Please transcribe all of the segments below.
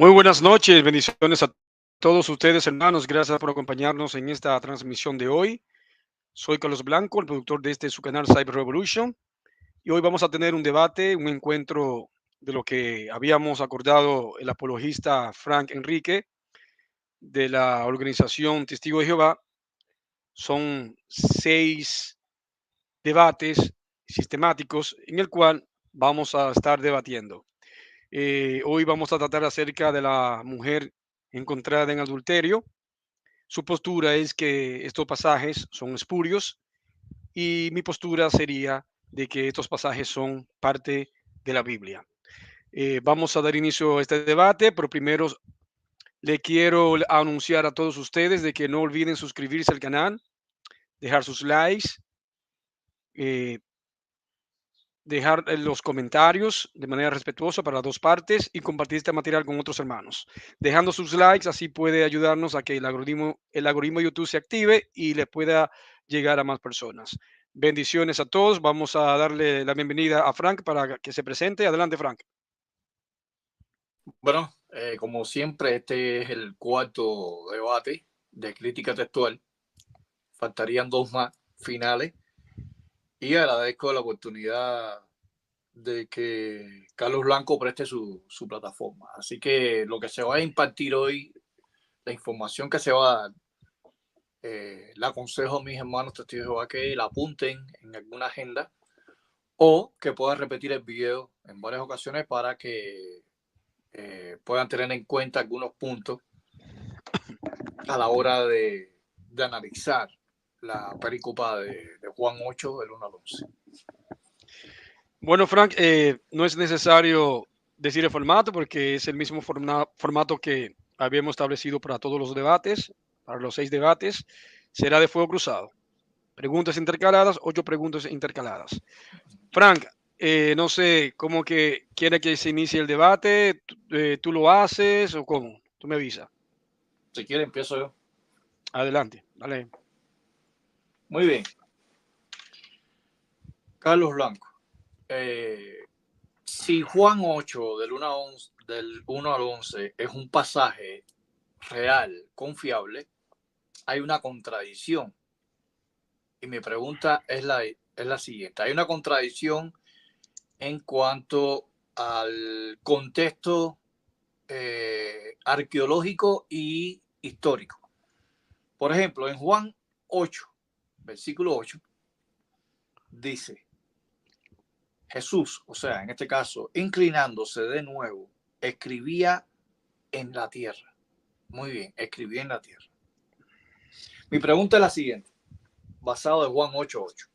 Muy buenas noches, bendiciones a todos ustedes, hermanos. Gracias por acompañarnos en esta transmisión de hoy. Soy Carlos Blanco, el productor de su canal Cyber Revolution, y hoy vamos a tener un debate, un encuentro de lo que habíamos acordado el apologista Frank Enrique de la organización Testigo de Jehová. Son 6 debates sistemáticos en el cual vamos a estar debatiendo. Hoy vamos a tratar acerca de la mujer encontrada en adulterio. Su postura es que estos pasajes son espurios y mi postura sería de que estos pasajes son parte de la Biblia. Vamos a dar inicio a este debate, pero primero le quiero anunciar a todos ustedes de que no olviden suscribirse al canal, dejar sus likes, eh, dejar los comentarios de manera respetuosa para las dos partes y compartir este material con otros hermanos. Dejando sus likes, así puede ayudarnos a que el algoritmo de YouTube se active y le pueda llegar a más personas. Bendiciones a todos. Vamos a darle la bienvenida a Frank para que se presente. Adelante, Frank. Bueno, como siempre, este es el cuarto debate de crítica textual. Faltarían dos más finales y agradezco la oportunidad de que Carlos Blanco preste su plataforma. Así que lo que se va a impartir hoy, la información que se va a dar, le aconsejo a mis hermanos testigos de Jehová que la apunten en alguna agenda o que puedan repetir el video en varias ocasiones para que puedan tener en cuenta algunos puntos a la hora de analizar la pericopa de Juan 8, del 1 al 11. Bueno, Frank, no es necesario decir el formato porque es el mismo formato que habíamos establecido para todos los debates, para los 6 debates. Será de fuego cruzado. Preguntas intercaladas, 8 preguntas intercaladas. Frank, no sé cómo que quiere que se inicie el debate. ¿Tú lo haces o cómo? Tú me avisas. Si quiere, empiezo yo. Adelante, dale. Muy bien. Carlos Blanco. Si Juan 8, del 1 al 11, es un pasaje real, confiable, hay una contradicción. Y mi pregunta es la siguiente. Hay una contradicción en cuanto al contexto arqueológico y histórico. Por ejemplo, en Juan 8, versículo 8, dice, Jesús, o sea, en este caso, inclinándose de nuevo, escribía en la tierra. Muy bien, escribía en la tierra. Mi pregunta es la siguiente, basado en Juan 8:8.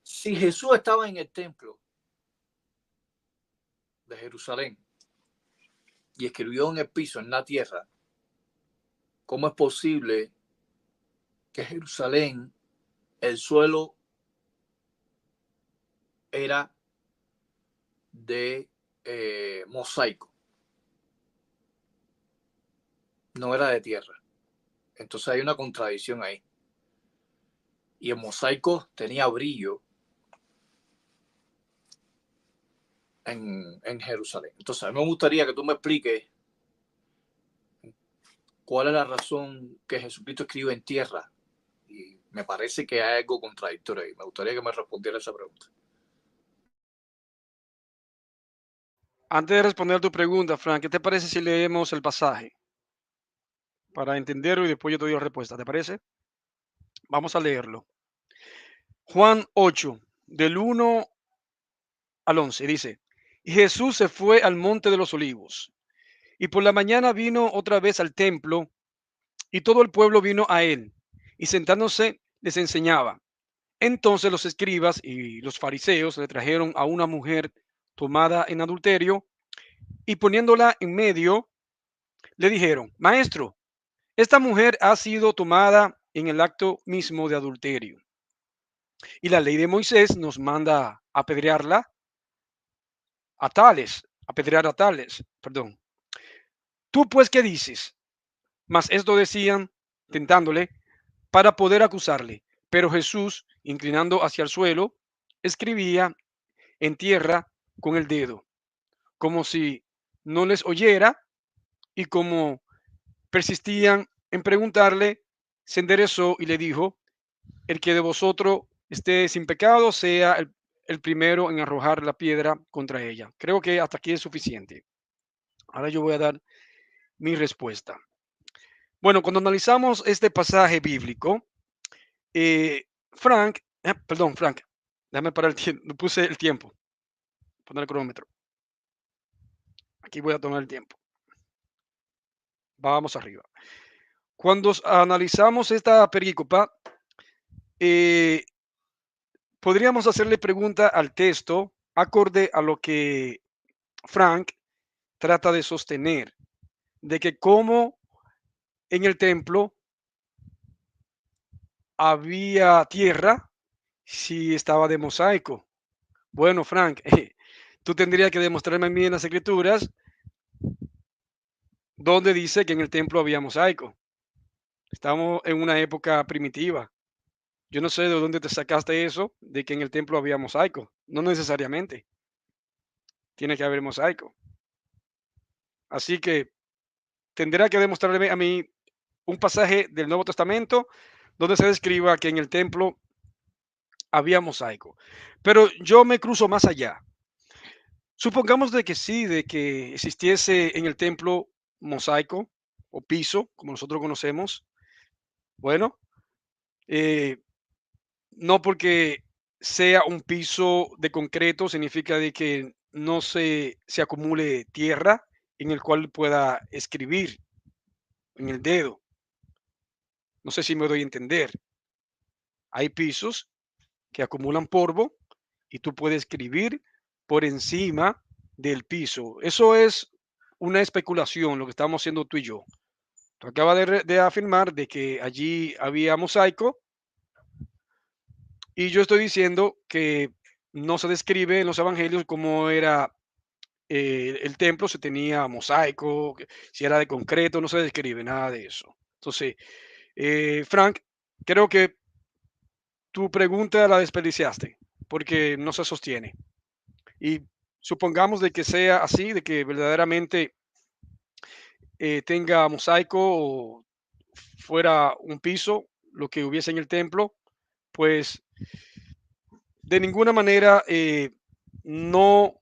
Si Jesús estaba en el templo de Jerusalén y escribió en el piso, en la tierra, ¿cómo es posible que Jerusalén, el suelo era de mosaico, no era de tierra? Entonces hay una contradicción ahí. Y el mosaico tenía brillo en Jerusalén. Entonces a mí me gustaría que tú me expliques cuál es la razón que Jesucristo escribe en tierra. Y me parece que hay algo contradictorio ahí. Me gustaría que me respondiera esa pregunta. Antes de responder tu pregunta, Frank, ¿qué te parece si leemos el pasaje? Para entenderlo y después yo te doy la respuesta, ¿te parece? Vamos a leerlo. Juan 8, del 1 al 11, dice, y Jesús se fue al monte de los olivos, y por la mañana vino otra vez al templo, y todo el pueblo vino a él, y sentándose les enseñaba. Entonces los escribas y los fariseos le trajeron a una mujer tomada en adulterio, y poniéndola en medio, le dijeron, Maestro, esta mujer ha sido tomada en el acto mismo de adulterio. Y la ley de Moisés nos manda apedrearla apedrear a tales, perdón. ¿Tú pues qué dices? Mas esto decían, tentándole, para poder acusarle. Pero Jesús, inclinando hacia el suelo, escribía en tierra, con el dedo, como si no les oyera, y como persistían en preguntarle, se enderezó y le dijo: el que de vosotros esté sin pecado sea el primero en arrojar la piedra contra ella. Creo que hasta aquí es suficiente. Ahora yo voy a dar mi respuesta. Bueno, cuando analizamos este pasaje bíblico, Frank, déjame parar el tiempo, no puse el tiempo, poner el cronómetro. Aquí voy a tomar el tiempo. Vamos arriba. Cuando analizamos esta perícopa, eh, podríamos hacerle pregunta al texto acorde a lo que Frank trata de sostener, de que como en el templo había tierra si estaba de mosaico. Bueno, Frank, tú tendrías que demostrarme a mí en las escrituras donde dice que en el templo había mosaico. Estamos en una época primitiva. Yo no sé de dónde te sacaste eso de que en el templo había mosaico. No necesariamente. Tiene que haber mosaico. Así que tendrá que demostrarme a mí un pasaje del Nuevo Testamento donde se describa que en el templo había mosaico. Pero yo me cruzo más allá. Supongamos de que sí, de que existiese en el templo mosaico o piso, como nosotros conocemos. Bueno, eh, no porque sea un piso de concreto significa de que no se acumule tierra en el cual pueda escribir en el dedo. No sé si me doy a entender. Hay pisos que acumulan polvo y tú puedes escribir por encima del piso. Eso es una especulación, lo que estamos haciendo tú y yo. Tú acabas de afirmar de que allí había mosaico y yo estoy diciendo que no se describe en los evangelios cómo era el templo, si tenía mosaico, si era de concreto, no se describe nada de eso. Entonces, Frank, creo que tu pregunta la desperdiciaste porque no se sostiene. Y supongamos de que sea así, de que verdaderamente tenga mosaico o fuera un piso, lo que hubiese en el templo, pues de ninguna manera no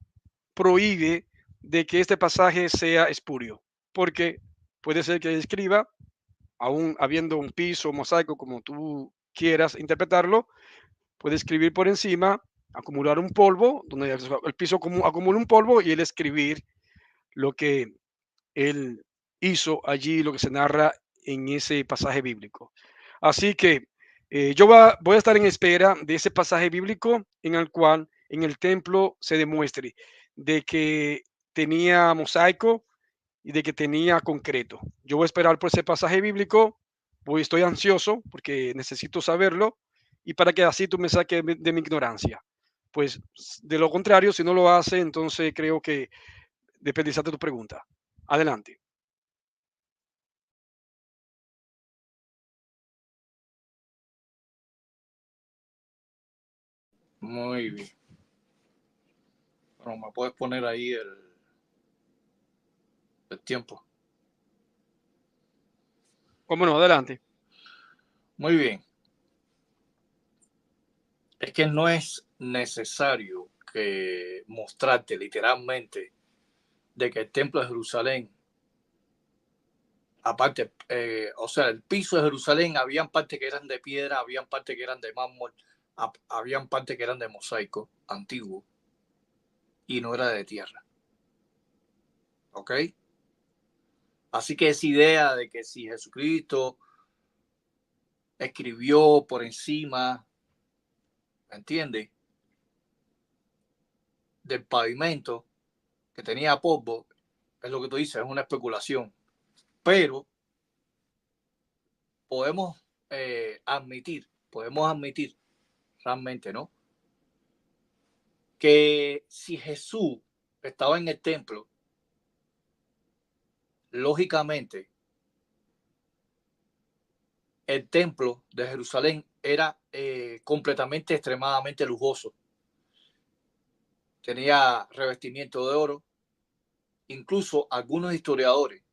prohíbe de que este pasaje sea espurio, porque puede ser que escriba, aún habiendo un piso, mosaico, como tú quieras interpretarlo, puede escribir por encima, acumular un polvo, donde el piso acumula un polvo y él escribir lo que él hizo allí, lo que se narra en ese pasaje bíblico. Así que yo voy a estar en espera de ese pasaje bíblico en el cual en el templo se demuestre de que tenía mosaico y de que tenía concreto. Yo voy a esperar por ese pasaje bíblico, estoy ansioso porque necesito saberlo y para que así tú me saques de mi ignorancia. Pues de lo contrario, si no lo hace, entonces creo que desperdiciaste tu pregunta. Adelante. Muy bien. Bueno, me puedes poner ahí el tiempo. ¿Cómo no? Adelante. Muy bien. Es que no es necesario que mostrarte literalmente de que el templo de Jerusalén, aparte, o sea, el piso de Jerusalén, habían partes que eran de piedra, habían partes que eran de mármol, habían partes que eran de mosaico antiguo y no era de tierra. ¿Ok? Así que esa idea de que si Jesucristo escribió por encima, ¿me entiendes? Del pavimento que tenía polvo, es lo que tú dices, es una especulación. Pero podemos podemos admitir realmente, ¿no? Que si Jesús estaba en el templo, lógicamente el templo de Jerusalén era completamente, extremadamente lujoso. tenía revestimiento de oro. Incluso algunos historiadores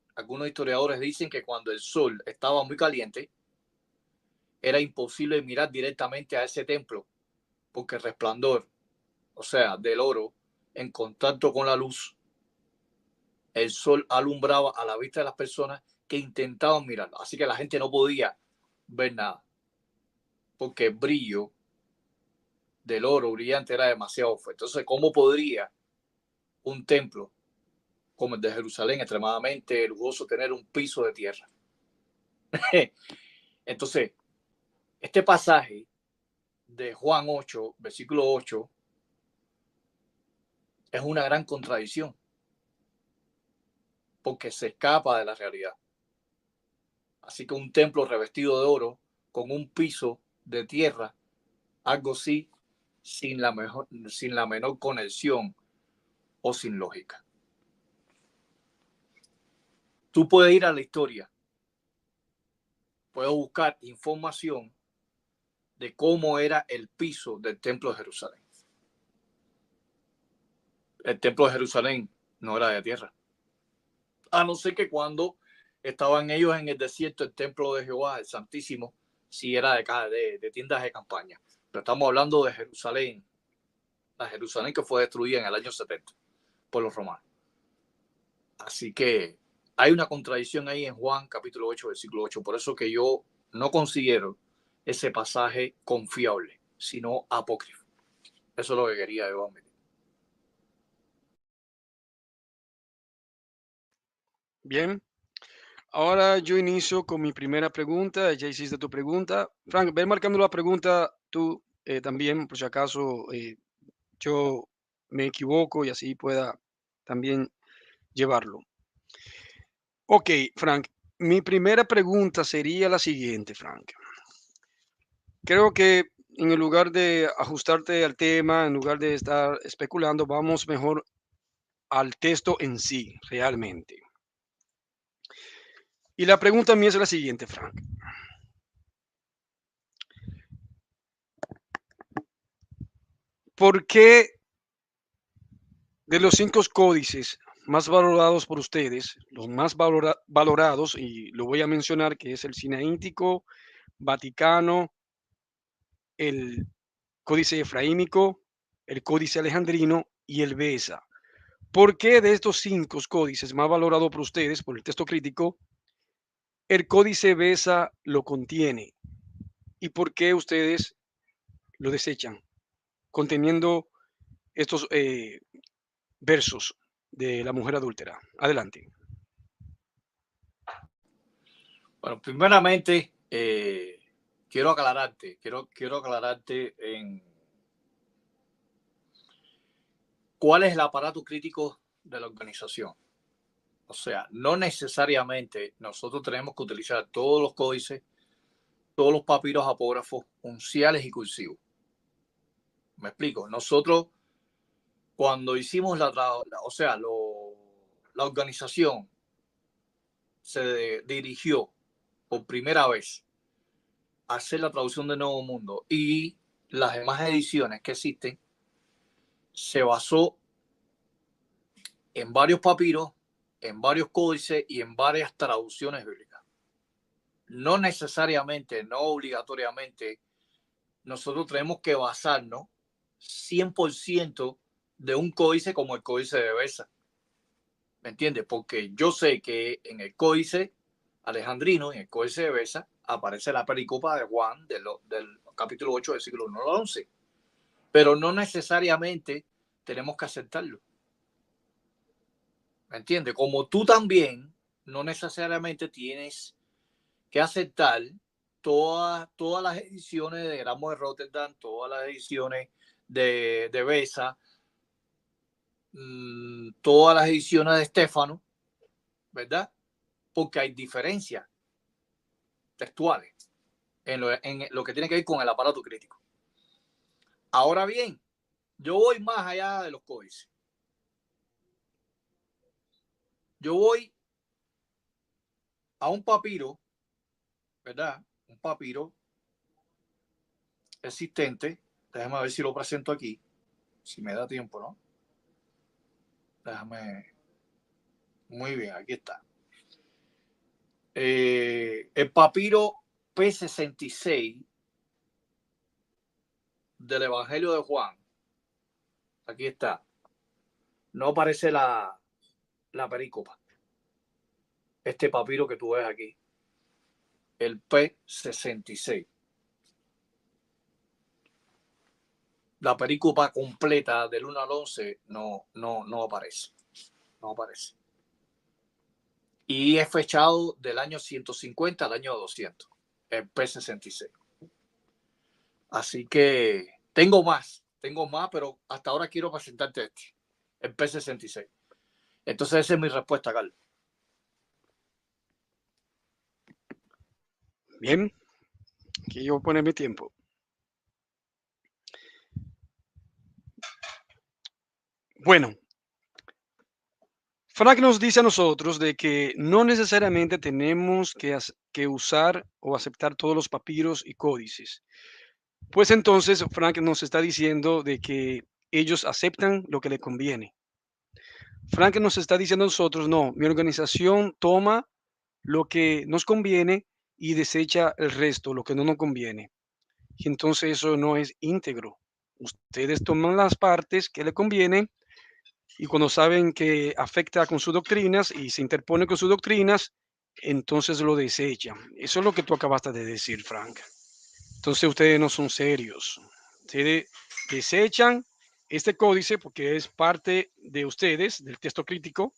dicen que cuando el sol estaba muy caliente, era imposible mirar directamente a ese templo, porque el resplandor, o sea, del oro, en contacto con la luz, el sol alumbraba a la vista de las personas que intentaban mirarlo. Así que la gente no podía ver nada, porque el brillo del oro brillante era demasiado fuerte. Entonces, ¿cómo podría un templo como el de Jerusalén, extremadamente lujoso, tener un piso de tierra? Entonces, este pasaje de Juan 8, versículo 8, es una gran contradicción, porque se escapa de la realidad. Así que un templo revestido de oro con un piso de tierra, algo así, sin la menor conexión o sin lógica. Tú puedes ir a la historia, puedes buscar información de cómo era el piso del templo de Jerusalén. El templo de Jerusalén no era de tierra, a no ser que cuando estaban ellos en el desierto, el templo de Jehová, el Santísimo, sí era de tiendas de campaña. Pero estamos hablando de Jerusalén, la Jerusalén que fue destruida en el año 70 por los romanos. Así que hay una contradicción ahí en Juan capítulo 8, versículo 8. Por eso que yo no considero ese pasaje confiable, sino apócrifo. Eso es lo que quería yo admitir. Bien, ahora yo inicio con mi primera pregunta. Ya hiciste tu pregunta. Frank, ve marcando la pregunta tú también, por si acaso yo me equivoco y así pueda también llevarlo. Ok, Frank, mi primera pregunta sería la siguiente, Frank. Creo que en el lugar de ajustarte al tema, en lugar de estar especulando, vamos mejor al texto en sí, realmente. Y la pregunta mía es la siguiente, Frank. ¿Por qué de los 5 códices más valorados por ustedes, los más valorados, y lo voy a mencionar, que es el Sinaítico, Vaticano, el Códice Efraímico, el Códice Alejandrino y el Besa? ¿Por qué de estos 5 códices más valorados por ustedes, por el texto crítico, el Códice Besa lo contiene? ¿Y por qué ustedes lo desechan, conteniendo estos versos de la mujer adúltera? Adelante. Bueno, primeramente, quiero aclararte en cuál es el aparato crítico de la organización. O sea, no necesariamente nosotros tenemos que utilizar todos los códices, todos los papiros apógrafos, unciales y cursivos. Me explico. Nosotros, cuando hicimos la organización se dirigió por primera vez a hacer la traducción de Nuevo Mundo, y las demás ediciones que existen se basó en varios papiros, en varios códices y en varias traducciones bíblicas. No necesariamente, no obligatoriamente, nosotros tenemos que basarnos 100% de un códice como el códice de Besa. ¿Me entiendes? Porque yo sé que en el códice alejandrino, en el códice de Besa, aparece la pericopa de Juan del capítulo 8, versículo 1 al 11. Pero no necesariamente tenemos que aceptarlo. ¿Me entiendes? Como tú también no necesariamente tienes que aceptar todas las ediciones de Gramo de Rotterdam, todas las ediciones de Besa, todas las ediciones de Estéfano, ¿verdad? Porque hay diferencias textuales en lo que tiene que ver con el aparato crítico. Ahora bien, yo voy más allá de los códices. Yo voy a un papiro, ¿verdad? Un papiro existente. Déjame ver si lo presento aquí, si me da tiempo, ¿no? Déjame. Muy bien, aquí está. El papiro P66 del Evangelio de Juan. Aquí está. No aparece la perícopa. Este papiro que tú ves aquí. El P66. La perícopa completa del 1 al 11 no aparece. No aparece. Y es fechado del año 150 al año 200. El P66. Así que tengo más, pero hasta ahora quiero presentarte este, el P66. Entonces esa es mi respuesta, Carlos. Bien, aquí yo voy a poner mi tiempo. Bueno, Frank nos dice a nosotros de que no necesariamente tenemos que usar o aceptar todos los papiros y códices. Pues entonces Frank nos está diciendo de que ellos aceptan lo que le conviene. Frank nos está diciendo a nosotros, no, mi organización toma lo que nos conviene y desecha el resto, lo que no nos conviene. Y entonces eso no es íntegro. Ustedes toman las partes que le convienen y cuando saben que afecta con sus doctrinas y se interpone con sus doctrinas, entonces lo desechan. Eso es lo que tú acabaste de decir, Frank. Entonces ustedes no son serios. Ustedes desechan este códice porque es parte de ustedes, del texto crítico,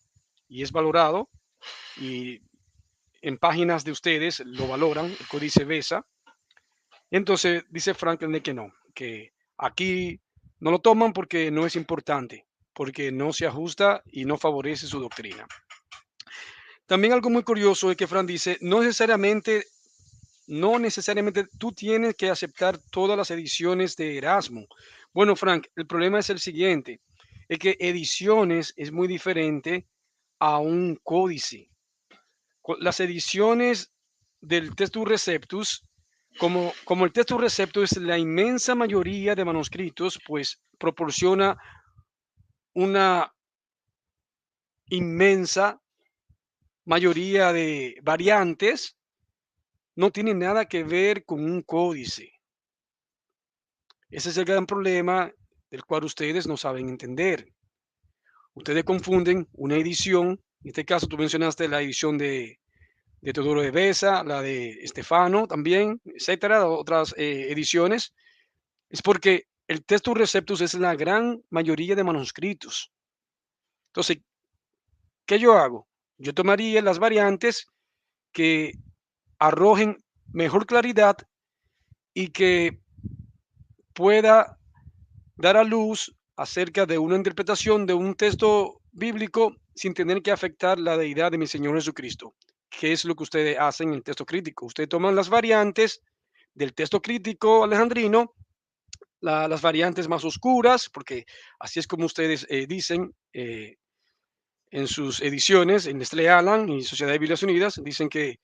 y es valorado. Y en páginas de ustedes lo valoran, el códice BESA. Entonces dice Franklin que no, que aquí no lo toman porque no es importante, porque no se ajusta y no favorece su doctrina. También algo muy curioso es que Frank dice, no necesariamente tú tienes que aceptar todas las ediciones de Erasmo. Bueno, Frank, el problema es el siguiente, es que ediciones es muy diferente a un códice. Las ediciones del Textus Receptus, como el Textus Receptus es la inmensa mayoría de manuscritos, pues proporciona una inmensa mayoría de variantes, no tiene nada que ver con un códice. Ese es el gran problema del cual ustedes no saben entender. Ustedes confunden una edición, en este caso tú mencionaste la edición de Teodoro de Beza, la de Estefano también, etcétera, otras ediciones, es porque el Textus Receptus es la gran mayoría de manuscritos. Entonces, ¿qué yo hago? Yo tomaría las variantes que arrojen mejor claridad y que pueda dar a luz acerca de una interpretación de un texto bíblico sin tener que afectar la deidad de mi Señor Jesucristo, que es lo que ustedes hacen en el texto crítico. Ustedes toman las variantes del texto crítico alejandrino, las variantes más oscuras, porque así es como ustedes dicen en sus ediciones, en Nestlé Aland y Sociedad de Biblias Unidas, dicen que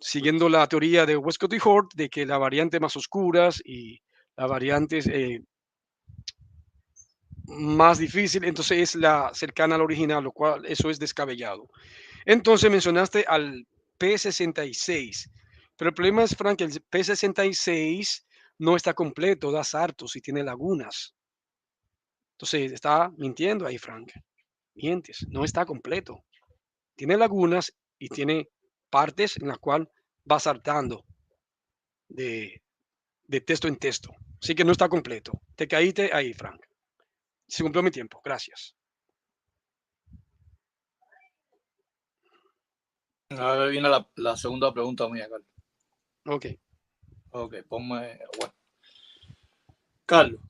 siguiendo la teoría de Westcott y Hort, de que la variante más oscuras y las variantes más difícil, entonces es la cercana al original, lo cual eso es descabellado. Entonces mencionaste al P66, pero el problema es, Frank, que el P66 no está completo, da sartos y tiene lagunas. Entonces está mintiendo ahí, Frank. Mientes, no está completo. Tiene lagunas y tiene partes en las cuales va saltando de, de texto en texto. Así que no está completo. Te caíste ahí, Frank. Se cumplió mi tiempo. Gracias. Ahora viene la segunda pregunta mía, Carlos. Ok. Ok, ponme. Bueno. Carlos,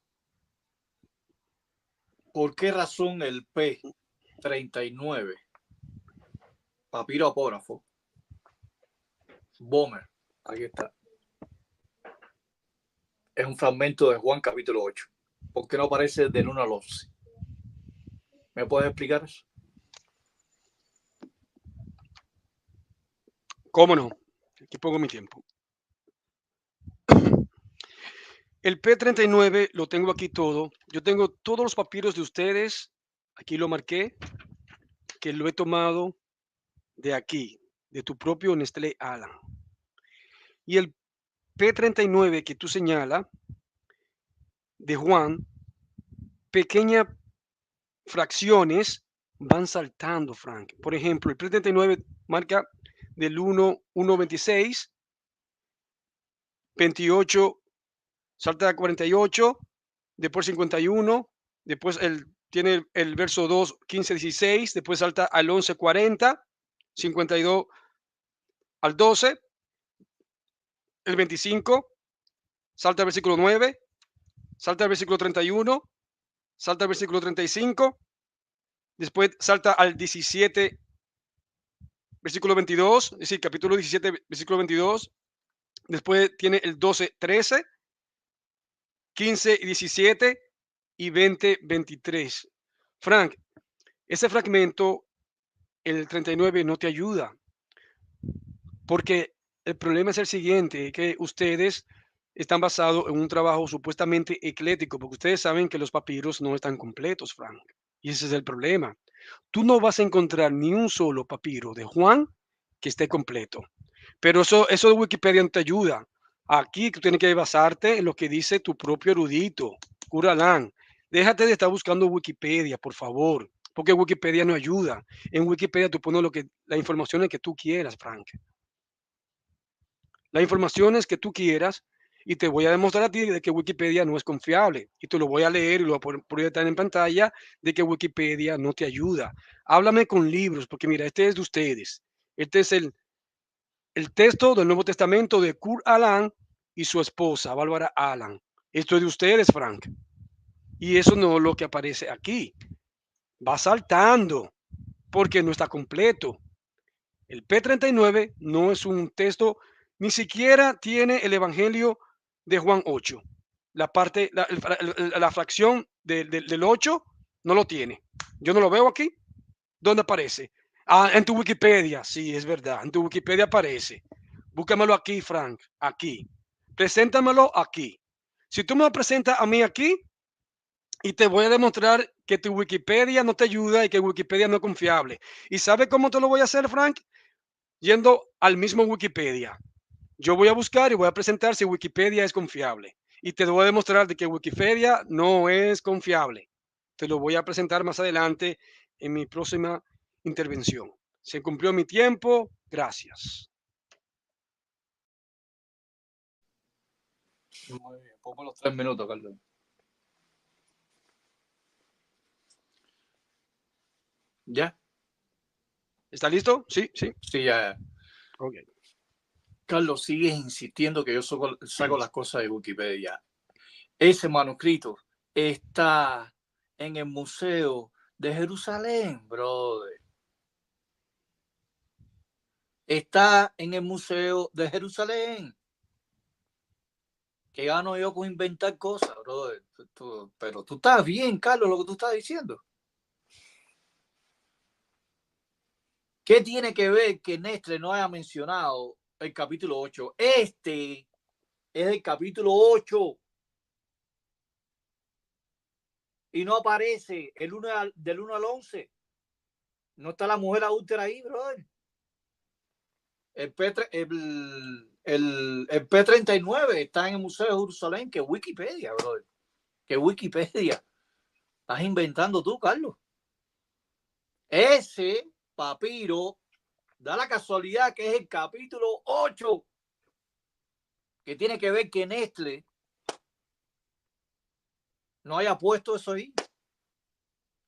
¿por qué razón el P39, papiro apógrafo, Bomer, aquí está, es un fragmento de Juan capítulo 8? ¿Por qué no aparece del 1 al 11? ¿Me puedes explicar eso? ¿Cómo no? Aquí pongo mi tiempo. El P39 lo tengo aquí todo. Yo tengo todos los papiros de ustedes Aquí lo marqué, que lo he tomado de aquí, de tu propio Nestlé Alan. Y el P39 que tú señalas de Juan, pequeñas fracciones van saltando, Frank. Por ejemplo, el P39 marca del 1, 1.26, 28, salta a 48, después 51, después tiene el verso 2, 15, 16, después salta al 11, 40, 52 al 12, el 25, salta al versículo 9, salta al versículo 31, salta al versículo 35, después salta al 17, versículo 22, es decir, capítulo 17, versículo 22, después tiene el 12, 13, 15 y 17 y 20, 23. Frank, ese fragmento, el 39, no te ayuda, porque el problema es el siguiente, que ustedes están basados en un trabajo supuestamente eclético, porque ustedes saben que los papiros no están completos, Frank. Y ese es el problema. Tú no vas a encontrar ni un solo papiro de Juan que esté completo. Pero eso de Wikipedia no te ayuda. Aquí tú tienes que basarte en lo que dice tu propio erudito, Curalán. Déjate de estar buscando Wikipedia, por favor, porque Wikipedia no ayuda. En Wikipedia tú pones las informaciones que tú quieras, Frank. Las informaciones que tú quieras y te voy a demostrar a ti de que Wikipedia no es confiable. Y te lo voy a leer y lo voy a proyectar en pantalla de que Wikipedia no te ayuda. Háblame con libros, porque mira, este es de ustedes. Este es el texto del Nuevo Testamento de Kurt Aland y su esposa, Bárbara Aland. Esto es de ustedes, Frank. Y eso no es lo que aparece aquí. Va saltando porque no está completo. El P39 no es un texto, ni siquiera tiene el Evangelio de Juan 8. La fracción del 8 no lo tiene. Yo no lo veo aquí. ¿Dónde aparece? Ah, en tu Wikipedia. Sí, es verdad. En tu Wikipedia aparece. Búscamelo aquí, Frank. Aquí. Preséntamelo aquí. Si tú me lo presentas a mí aquí y te voy a demostrar que tu Wikipedia no te ayuda y que Wikipedia no es confiable. ¿Y sabe cómo te lo voy a hacer, Frank? Yendo al mismo Wikipedia. Yo voy a buscar y voy a presentar si Wikipedia es confiable. Y te voy a demostrar de que Wikipedia no es confiable. Te lo voy a presentar más adelante en mi próxima intervención. Se cumplió mi tiempo. Gracias. Muy bien, pongo los 3 minutos, Carlos. ¿Ya? ¿Está listo? Sí, sí. Sí, ya. Okay. Carlos, sigues insistiendo que yo saco las cosas de Wikipedia. Ese manuscrito está en el Museo de Jerusalén, brother. Está en el Museo de Jerusalén. ¿Qué gano yo con inventar cosas, brother? Pero tú estás bien, Carlos, lo que tú estás diciendo. ¿Qué tiene que ver que Nestle no haya mencionado el capítulo 8? Este es el capítulo 8. Y no aparece del 1 al 11. No está la mujer adúltera ahí, brother. El P39 está en el Museo de Jerusalén, que Wikipedia, brother. Que Wikipedia. Estás inventando tú, Carlos. Ese papiro da la casualidad que es el capítulo 8, que tiene que ver que Nestle no haya puesto eso ahí.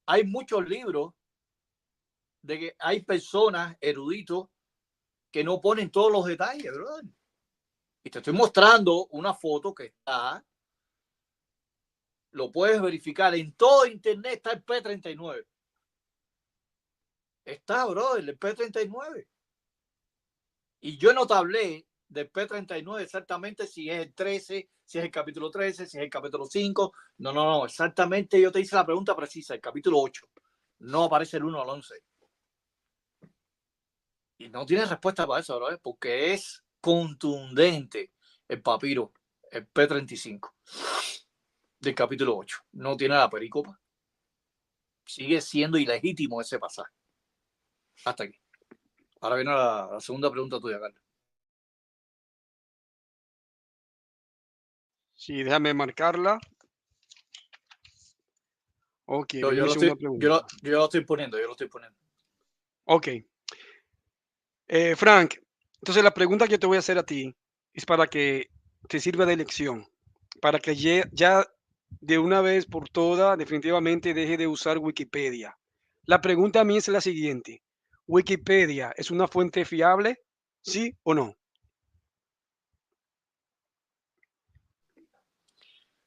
Hay muchos libros de que hay personas eruditos que no ponen todos los detalles, brother. Y te estoy mostrando una foto que está, lo puedes verificar en todo internet, está el P39. Está, brother, el P39. Y yo no te hablé del P39 exactamente si es el 13, si es el capítulo 13, si es el capítulo 5. No, exactamente yo te hice la pregunta precisa, el capítulo 8. No aparece el 1 al 11. Y no tienes respuesta para eso, brother, porque es contundente el papiro, el P35 del capítulo 8. No tiene la pericopa. sigue siendo ilegítimo ese pasaje. Hasta aquí. Ahora viene la segunda pregunta tuya, Carlos. Sí, déjame marcarla. Ok, Yo viene mi lo segunda estoy, pregunta. yo lo estoy poniendo, yo lo estoy poniendo. Ok. Frank, entonces la pregunta que yo te voy a hacer a ti es para que te sirva de lección, para que ya de una vez por todas definitivamente deje de usar Wikipedia. La pregunta a mí es la siguiente. ¿Wikipedia es una fuente fiable? ¿Sí o no?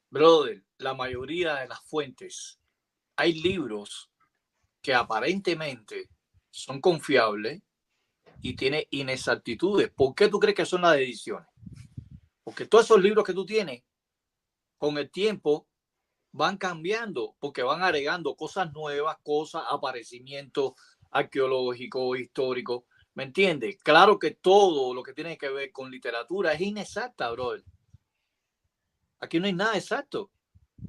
Brother, la mayoría de las fuentes, hay libros que aparentemente son confiables y tienen inexactitudes. ¿Por qué tú crees que son las ediciones? Porque todos esos libros que tú tienes, con el tiempo, van cambiando, porque van agregando cosas nuevas, cosas, aparecimientos arqueológicos, históricos. ¿Me entiendes? Claro que todo lo que tiene que ver con literatura es inexacta, brother. Aquí no hay nada exacto.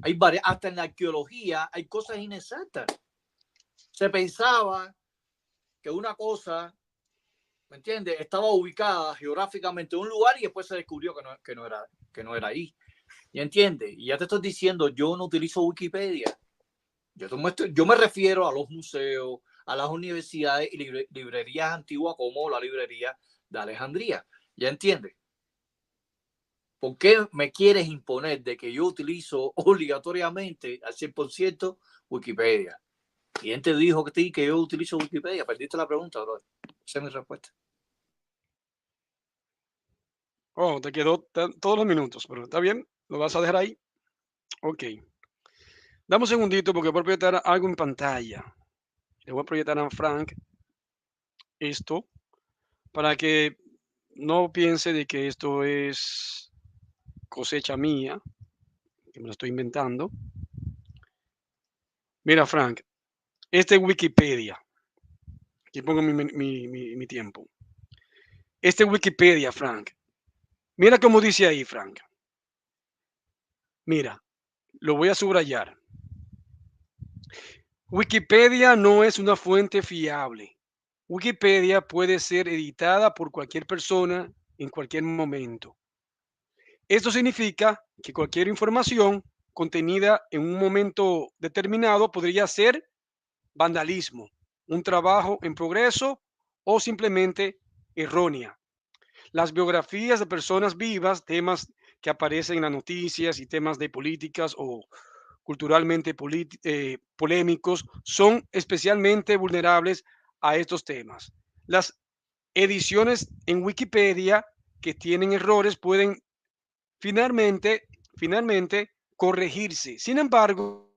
Hay hasta en la arqueología hay cosas inexactas. Se pensaba que una cosa, ¿me entiendes?, estaba ubicada geográficamente en un lugar y después se descubrió que no era ahí. ¿Y entiendes? Y ya te estoy diciendo, yo no utilizo Wikipedia. Yo me refiero a los museos, a las universidades y librerías antiguas como la librería de Alejandría. ¿Ya entiendes? ¿Por qué me quieres imponer de que yo utilizo obligatoriamente al 100% Wikipedia? ¿Quién te dijo que yo utilizo Wikipedia? Perdiste la pregunta, bro. Esa es mi respuesta. Oh, te quedó todos los minutos, pero está bien, lo vas a dejar ahí. Ok. Dame un segundito porque voy a proyectar algo en pantalla. Le voy a proyectar a Frank esto para que no piense de que esto es cosecha mía, que me lo estoy inventando. Mira, Frank, este es Wikipedia. Aquí pongo mi tiempo. Este es Wikipedia, Frank. Mira cómo dice ahí, Frank. Mira, lo voy a subrayar. Wikipedia no es una fuente fiable. Wikipedia puede ser editada por cualquier persona en cualquier momento. Esto significa que cualquier información contenida en un momento determinado podría ser vandalismo, un trabajo en progreso o simplemente errónea. Las biografías de personas vivas, temas que aparecen en las noticias y temas de políticas o culturalmente polémicos, son especialmente vulnerables a estos temas. Las ediciones en Wikipedia que tienen errores pueden finalmente corregirse. Sin embargo,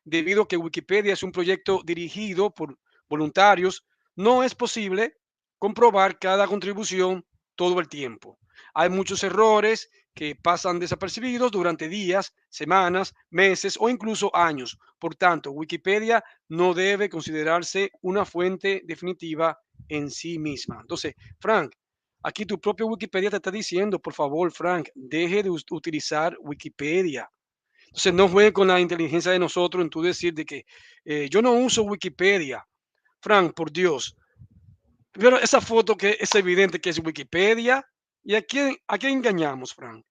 debido a que Wikipedia es un proyecto dirigido por voluntarios, no es posible comprobar cada contribución todo el tiempo. Hay muchos errores que pasan desapercibidos durante días, semanas, meses o incluso años. Por tanto, Wikipedia no debe considerarse una fuente definitiva en sí misma. Entonces, Frank, aquí tu propio Wikipedia te está diciendo, por favor, Frank, deje de utilizar Wikipedia. Entonces, no juegue con la inteligencia de nosotros en tu decir de que yo no uso Wikipedia. Frank, por Dios. Pero esa foto que es evidente que es Wikipedia. ¿Y a quién engañamos, Frank?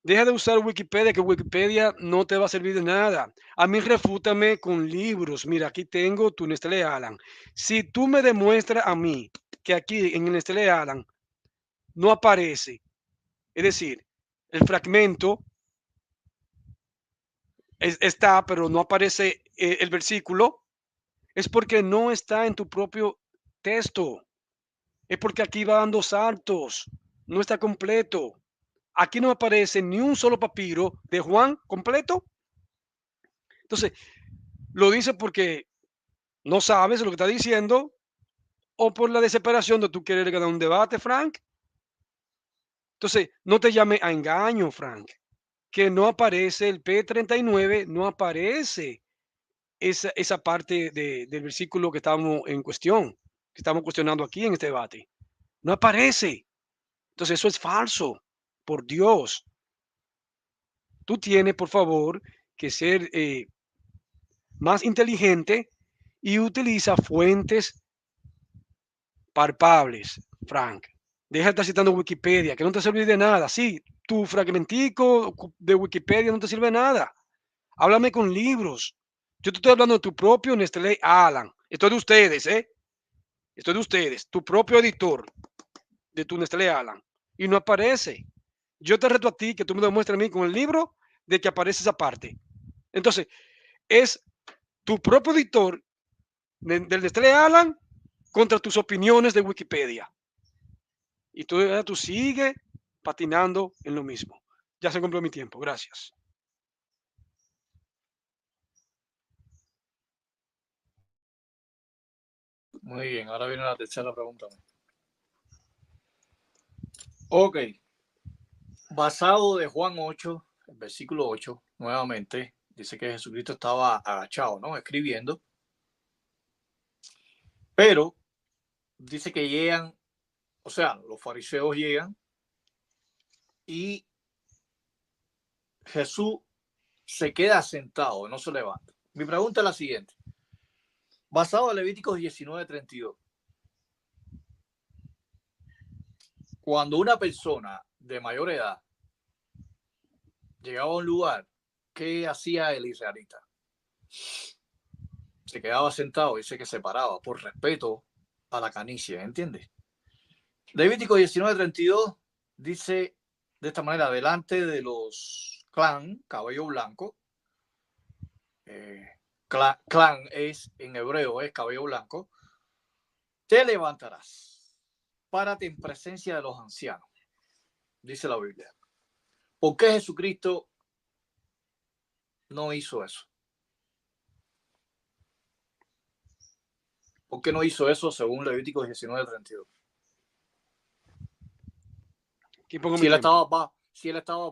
Deja de usar Wikipedia, que Wikipedia no te va a servir de nada. A mí refútame con libros. Mira, aquí tengo tu Nestlé Alan. Si tú me demuestras a mí que aquí en el Nestlé Alan no aparece, es decir, el fragmento está, pero no aparece el versículo, es porque no está en tu propio texto. Es porque aquí va dando saltos, no está completo. Aquí no aparece ni un solo papiro de Juan completo. Entonces, lo dice porque no sabes lo que está diciendo o por la desesperación de tú querer ganar un debate, Frank. Entonces, no te llame a engaño, Frank, que no aparece el P39, no aparece esa parte del versículo que estamos en cuestión, que estamos cuestionando aquí en este debate. No aparece. Entonces, eso es falso, por Dios. Tú tienes, por favor, que ser más inteligente y utiliza fuentes palpables, Frank. Deja de estar citando Wikipedia, que no te sirve de nada. Sí, tu fragmentico de Wikipedia no te sirve de nada. Háblame con libros. Yo te estoy hablando de tu propio Nestlé Alan. Esto es de ustedes, ¿eh? Esto es de ustedes. Tu propio editor de tu Nestlé Alan. Y no aparece. Yo te reto a ti que tú me demuestres a mí con el libro de que aparece esa parte. Entonces, es tu propio editor del Nestlé Alan contra tus opiniones de Wikipedia. Y tú sigues patinando en lo mismo. Ya se cumplió mi tiempo. Gracias. Muy bien, ahora viene la tercera pregunta. Ok, basado de Juan 8, el versículo 8, nuevamente, dice que Jesucristo estaba agachado, ¿no? Escribiendo, pero dice que llegan, o sea, los fariseos llegan y Jesús se queda sentado, no se levanta. Mi pregunta es la siguiente. Basado en Levíticos 19:32, cuando una persona de mayor edad llegaba a un lugar, ¿qué hacía el israelita? Se quedaba sentado, dice que se paraba por respeto a la canicie, ¿entiendes? Levítico 19:32 dice de esta manera: delante de los clan, cabello blanco, clan es en hebreo, es cabello blanco, te levantarás, párate en presencia de los ancianos, dice la Biblia. ¿Por qué Jesucristo no hizo eso? ¿Por qué no hizo eso según Levítico 19:32? Aquí pongo Si mi él tiempo. estaba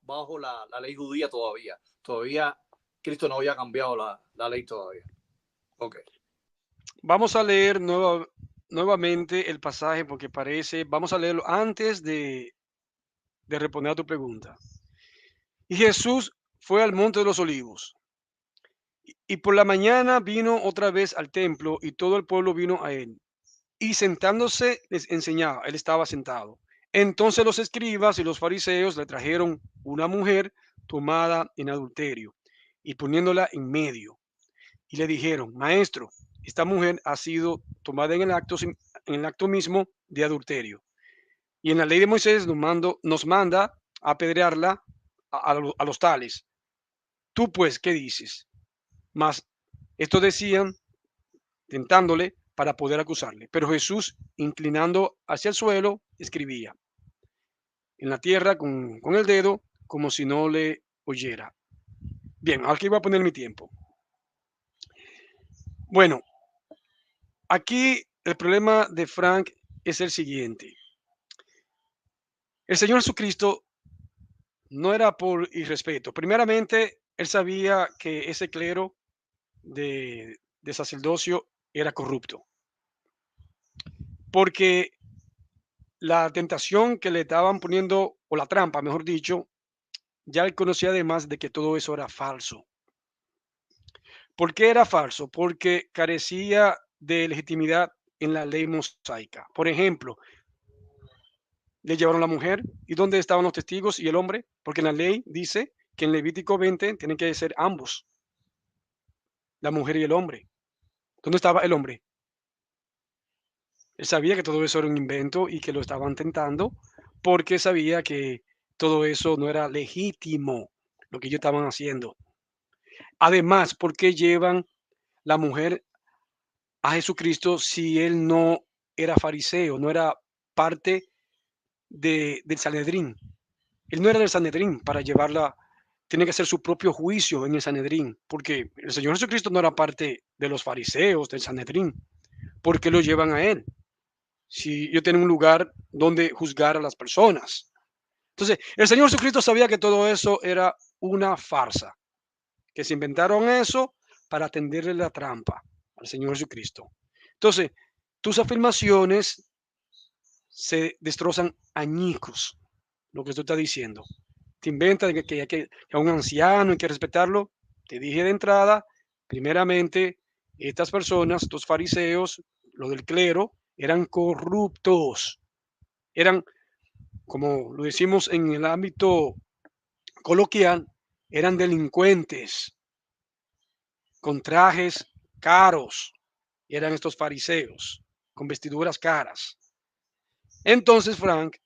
bajo la ley judía todavía Cristo no había cambiado la ley todavía. Ok. Vamos a leer nuevamente el pasaje porque parece, vamos a leerlo antes de responder a tu pregunta. Y Jesús fue al monte de los olivos. Y por la mañana vino otra vez al templo y todo el pueblo vino a él. Y sentándose les enseñaba, él estaba sentado. Entonces los escribas y los fariseos le trajeron una mujer tomada en adulterio y poniéndola en medio. Y le dijeron, maestro, esta mujer ha sido tomada en el acto mismo de adulterio. Y en la ley de Moisés nos manda a apedrearla a los tales. Tú pues, ¿qué dices? Mas esto decían tentándole para poder acusarle. Pero Jesús, inclinando hacia el suelo, escribía en la tierra con el dedo como si no le oyera. Bien, aquí voy a poner mi tiempo. Bueno, aquí el problema de Frank es el siguiente. El Señor Jesucristo no era por irrespeto. Primeramente, él sabía que ese clero de sacerdocio era corrupto. Porque la tentación que le estaban poniendo, o la trampa, mejor dicho, ya él conocía además de que todo eso era falso. ¿Por qué era falso? Porque carecía de legitimidad en la ley mosaica. Por ejemplo, le llevaron la mujer y ¿dónde estaban los testigos y el hombre? Porque en la ley dice que en Levítico 20 tienen que ser ambos, la mujer y el hombre. ¿Dónde estaba el hombre? Él sabía que todo eso era un invento y que lo estaban tentando porque sabía que todo eso no era legítimo, lo que ellos estaban haciendo. Además, ¿por qué llevan la mujer a Jesucristo si él no era fariseo, no era parte del Sanedrín? Él no era del Sanedrín para llevarla, tiene que hacer su propio juicio en el Sanedrín, porque el Señor Jesucristo no era parte de los fariseos, del Sanedrín. ¿Por qué lo llevan a él? Si ellos tienen un lugar donde juzgar a las personas. Entonces, el Señor Jesucristo sabía que todo eso era una farsa, que se inventaron eso para tenderle la trampa al Señor Jesucristo. Entonces, tus afirmaciones se destrozan añicos, lo que tú estás diciendo. Te inventas que a un anciano hay que respetarlo. Te dije de entrada Primeramente, estas personas, estos fariseos, lo del clero, eran corruptos, eran, como lo decimos en el ámbito coloquial, eran delincuentes con trajes caros, eran estos fariseos, con vestiduras caras. Entonces, Frank,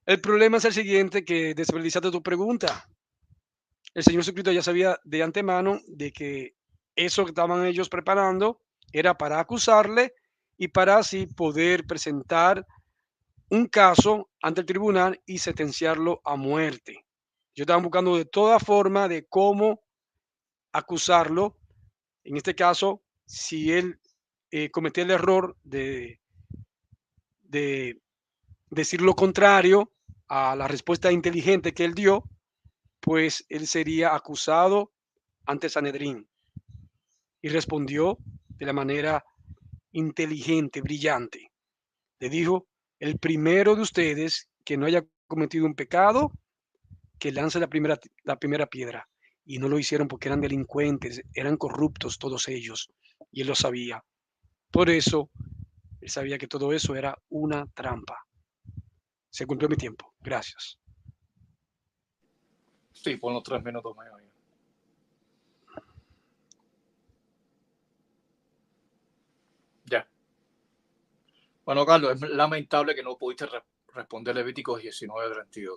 el problema es el siguiente, que desperdiciaste tu pregunta. El Señor Jesucristo ya sabía de antemano de que eso que estaban ellos preparando era para acusarle y para así poder presentar un caso ante el tribunal y sentenciarlo a muerte. Ellos estaban buscando de toda forma de cómo acusarlo. En este caso, si él cometió el error de decir lo contrario a la respuesta inteligente que él dio, pues él sería acusado ante Sanedrín. Y respondió de la manera inteligente, brillante. Le dijo, el primero de ustedes que no haya cometido un pecado, que lance la primera piedra. Y no lo hicieron porque eran delincuentes, eran corruptos todos ellos. Y él lo sabía. Por eso, él sabía que todo eso era una trampa. Se cumplió mi tiempo. Gracias. Sí, pon los 3 minutos míos. Ya. Bueno, Carlos, es lamentable que no pudiste responder Levíticos 19:32.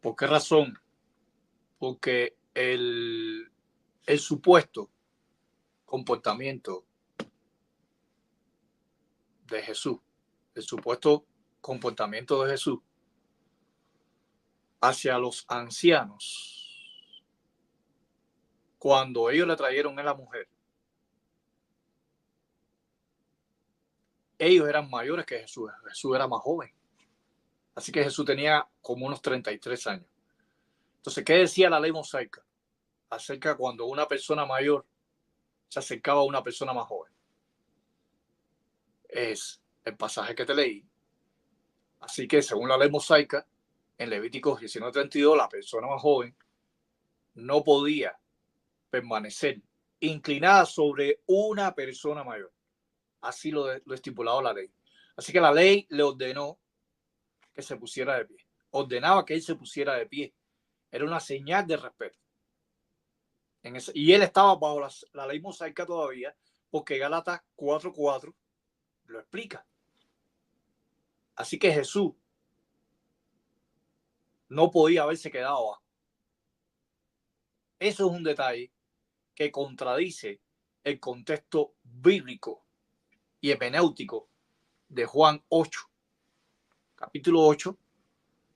¿Por qué razón? Porque el supuesto comportamiento de Jesús, el supuesto comportamiento de Jesús hacia los ancianos, cuando ellos le trajeron a la mujer, ellos eran mayores que Jesús. Jesús era más joven. Así que Jesús tenía como unos 33 años. Entonces, ¿qué decía la ley mosaica acerca cuando una persona mayor se acercaba a una persona más joven? Es el pasaje que te leí. Así que según la ley mosaica, en Levíticos 19:32, la persona más joven no podía permanecer inclinada sobre una persona mayor. Así lo estipulado la ley. Así que la ley le ordenó que se pusiera de pie. Ordenaba que él se pusiera de pie. Era una señal de respeto. Y él estaba bajo la ley mosaica todavía, porque Gálatas 4:4 lo explica. Así que Jesús no podía haberse quedado abajo. Eso es un detalle que contradice el contexto bíblico y hermenéutico de Juan 8, capítulo 8,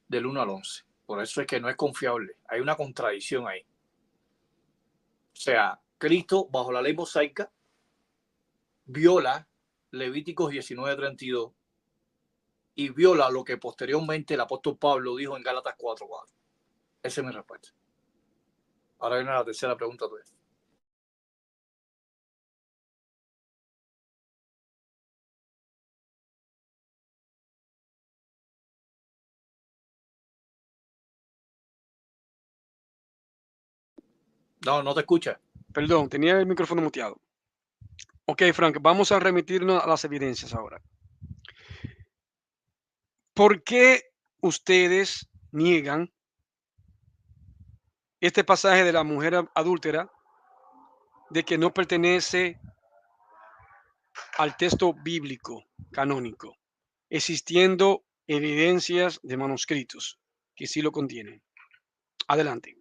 del 1 al 11. Por eso es que no es confiable. Hay una contradicción ahí. O sea, Cristo, bajo la ley mosaica, viola Levíticos 19:32 y viola lo que posteriormente el apóstol Pablo dijo en Gálatas 4:4. Esa es mi respuesta. Ahora viene la tercera pregunta tuya. No, no te escucha. Perdón, tenía el micrófono muteado. Ok, Frank, vamos a remitirnos a las evidencias ahora. ¿Por qué ustedes niegan este pasaje de la mujer adúltera de que no pertenece al texto bíblico canónico, existiendo evidencias de manuscritos que sí lo contienen? Adelante.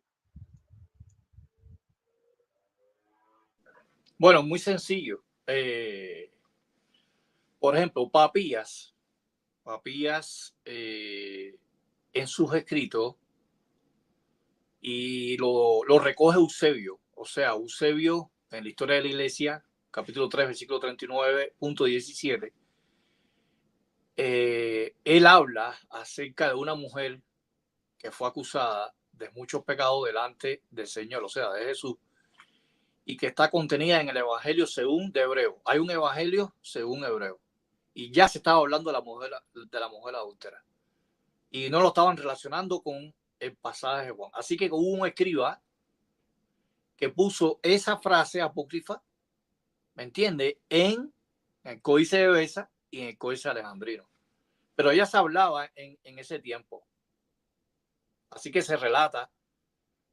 Bueno, muy sencillo. Por ejemplo, Papías en sus escritos, y lo recoge Eusebio. O sea, Eusebio en la historia de la iglesia, capítulo 3, versículo 39.17, él habla acerca de una mujer que fue acusada de muchos pecados delante del Señor, o sea, de Jesús, y que está contenida en el Evangelio según de Hebreo. Hay un Evangelio según Hebreo. Y ya se estaba hablando de la mujer adúltera. Y no lo estaban relacionando con el pasaje de Juan. Así que hubo un escriba que puso esa frase apócrifa, ¿me entiende?, en el Códice de Beza y en el Códice Alejandrino. Pero ya se hablaba en ese tiempo. Así que se relata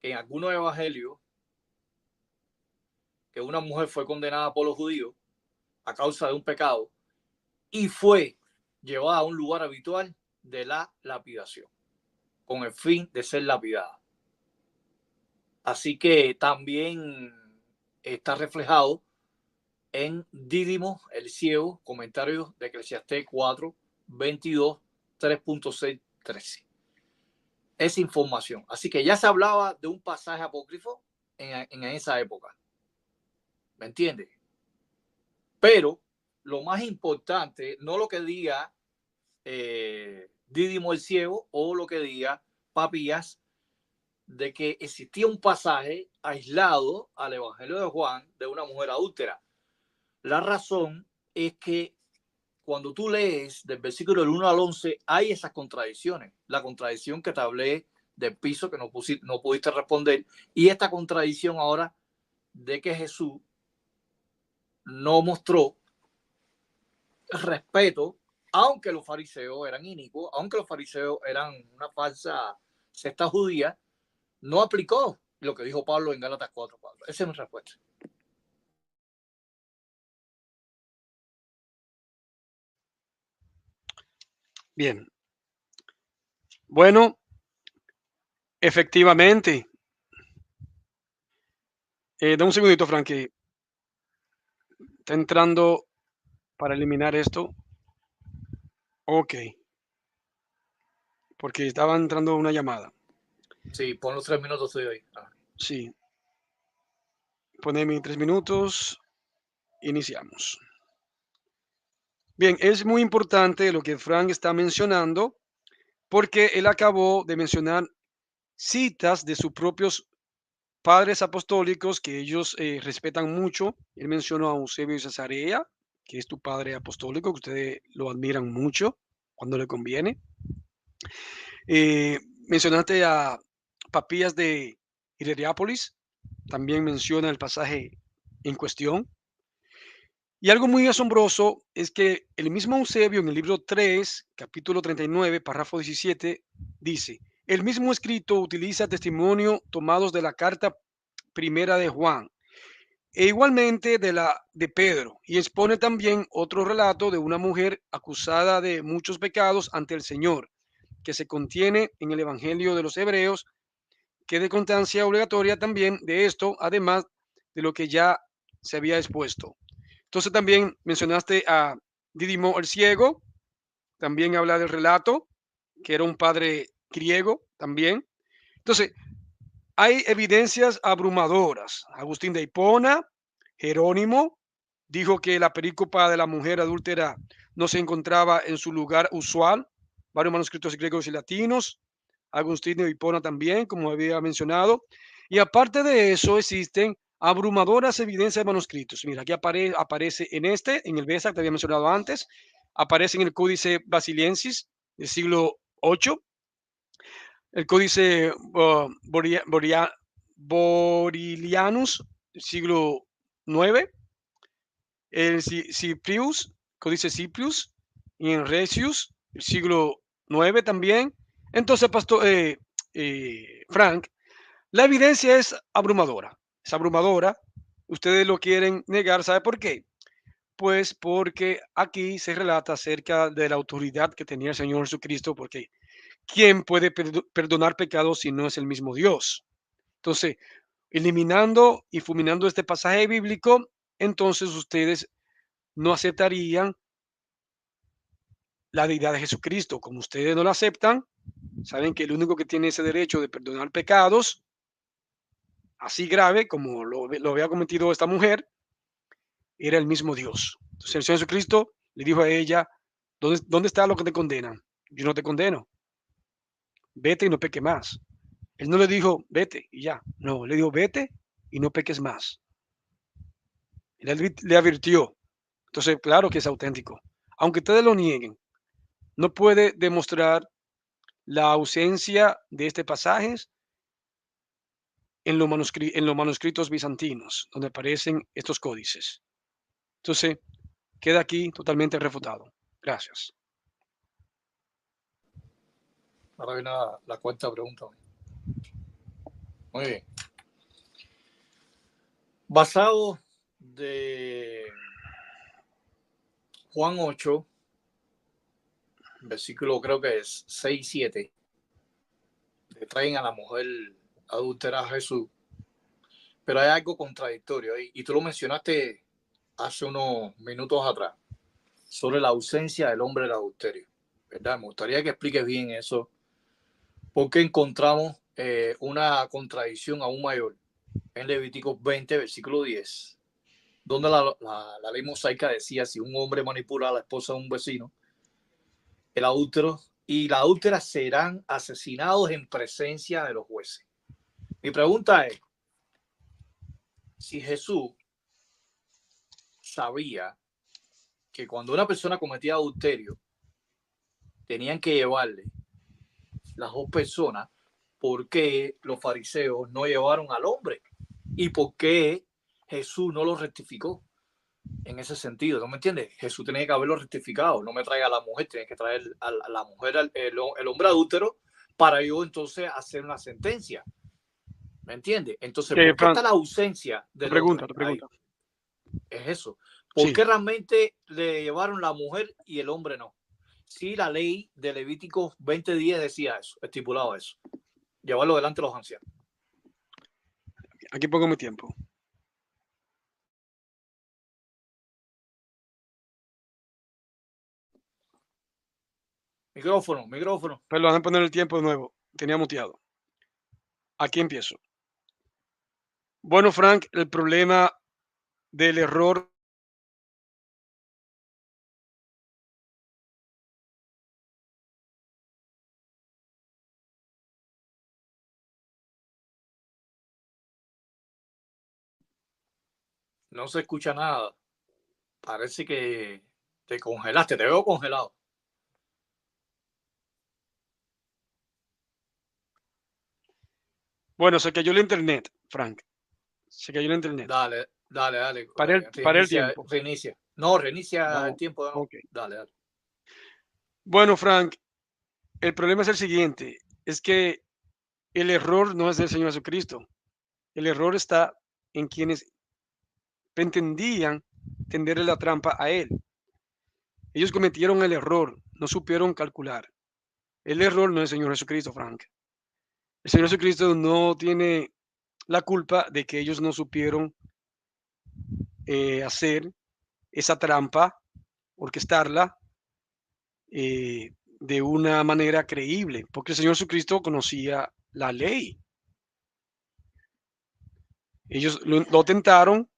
que en algunos evangelios que una mujer fue condenada por los judíos a causa de un pecado y fue llevada a un lugar habitual de la lapidación con el fin de ser lapidada. Así que también está reflejado en Dídimo el ciego, comentarios de Eclesiastés 4, 22, 3.6, 13. Esa información. Así que ya se hablaba de un pasaje apócrifo en esa época. ¿Me entiendes? Pero lo más importante, no lo que diga Dídimo el ciego o lo que diga Papías, de que existía un pasaje aislado al Evangelio de Juan de una mujer adúltera. La razón es que cuando tú lees del versículo del 1 al 11, hay esas contradicciones. La contradicción que te hablé del piso que no pudiste responder, y esta contradicción ahora de que Jesús no mostró respeto, aunque los fariseos eran inicuos, aunque los fariseos eran una falsa secta judía, no aplicó lo que dijo Pablo en Gálatas 4. Esa es mi respuesta. Bien. Bueno, efectivamente. Da un segundito, Frank, que está entrando para eliminar esto. Ok. Porque estaba entrando una llamada. Sí, pon los 3 minutos de hoy. Sí. Poneme 3 minutos. Iniciamos. Bien, es muy importante lo que Frank está mencionando, porque él acabó de mencionar citas de sus propios padres apostólicos que ellos respetan mucho. Él mencionó a Eusebio de Cesarea, que es tu padre apostólico, que ustedes lo admiran mucho cuando le conviene. Mencionaste a Papías de Hierápolis, también menciona el pasaje en cuestión. Y algo muy asombroso es que el mismo Eusebio en el libro 3, capítulo 39, párrafo 17, dice, el mismo escrito utiliza testimonio tomados de la carta primera de Juan e igualmente de la de Pedro, y expone también otro relato de una mujer acusada de muchos pecados ante el Señor, que se contiene en el Evangelio de los Hebreos, que de constancia obligatoria también de esto, además de lo que ya se había expuesto. Entonces también mencionaste a Dídimo el ciego, también habla del relato, que era un padre griego también. Entonces, hay evidencias abrumadoras. Agustín de Hipona, Jerónimo, dijo que la perícopa de la mujer adúltera no se encontraba en su lugar usual. Varios manuscritos griegos y latinos. Agustín de Hipona también, como había mencionado. Y aparte de eso, existen abrumadoras evidencias de manuscritos. Mira, aquí aparece en el Beza, que te había mencionado antes. Aparece en el Códice Basiliensis del siglo VIII. El Códice Borilianus, siglo IX, el Cyprius, Códice Cyprius, y en Recius, el siglo IX también. Entonces, Pastor Frank, la evidencia es abrumadora. Es abrumadora. Ustedes lo quieren negar, ¿sabe por qué? Pues porque aquí se relata acerca de la autoridad que tenía el Señor Jesucristo, porque ¿quién puede perdonar pecados si no es el mismo Dios? Entonces, eliminando y fulminando este pasaje bíblico, entonces ustedes no aceptarían la deidad de Jesucristo. Como ustedes no la aceptan, saben que el único que tiene ese derecho de perdonar pecados, así grave como lo había cometido esta mujer, era el mismo Dios. Entonces el Señor Jesucristo le dijo a ella, ¿dónde está lo que te condenan? Yo no te condeno. Vete y no peque más. Él no le dijo, vete y ya. No, le dijo, vete y no peques más. Él le advirtió. Entonces, claro que es auténtico. Aunque ustedes lo nieguen, no puede demostrar la ausencia de este pasaje en los manuscritos bizantinos, donde aparecen estos códices. Entonces, queda aquí totalmente refutado. Gracias. Ahora viene la cuarta pregunta. Muy bien. Basado de Juan 8, versículo creo que es 6 y 7, le traen a la mujer adúltera a Jesús, pero hay algo contradictorio ahí, y tú lo mencionaste hace unos minutos atrás, sobre la ausencia del hombre del adulterio, ¿verdad? Me gustaría que expliques bien eso, porque encontramos una contradicción aún mayor en Levítico 20, versículo 10, donde la ley mosaica decía: si un hombre manipula a la esposa de un vecino, el adúltero y la adúltera serán asesinados en presencia de los jueces. Mi pregunta es, si Jesús sabía que cuando una persona cometía adulterio, tenían que llevarle las dos personas, ¿por qué los fariseos no llevaron al hombre? ¿Y por qué Jesús no lo rectificó? En ese sentido, ¿no me entiendes? Jesús tenía que haberlo rectificado. No me traiga a la mujer, tiene que traer a la mujer, el hombre adúltero, para yo entonces hacer una sentencia. ¿Me entiendes? Entonces, ¿por qué Frank, está la ausencia del otro? te pregunta. Es eso. ¿Por qué realmente le llevaron la mujer y el hombre no? Sí, la ley de Levítico 20:10 decía eso, estipulaba eso. Llevarlo delante de los ancianos. Aquí pongo mi tiempo. Micrófono. Perdón, déjame poner el tiempo de nuevo. Tenía muteado. Aquí empiezo. Bueno, Frank, el problema del error No se escucha nada. Parece que te congelaste, te veo congelado. Bueno, se cayó el internet, Frank. Se cayó el internet. Dale. Para el tiempo. Reinicia. No, reinicia Vamos. el tiempo. No. Okay. Dale. Bueno, Frank, el problema es el siguiente. Es que el error no es del Señor Jesucristo. El error está en quienes pretendían tenderle la trampa a Él. Ellos cometieron el error, no supieron calcular. El error no es el Señor Jesucristo, Frank. El Señor Jesucristo no tiene la culpa de que ellos no supieron hacer esa trampa, orquestarla de una manera creíble, porque el Señor Jesucristo conocía la ley. Ellos lo tentaron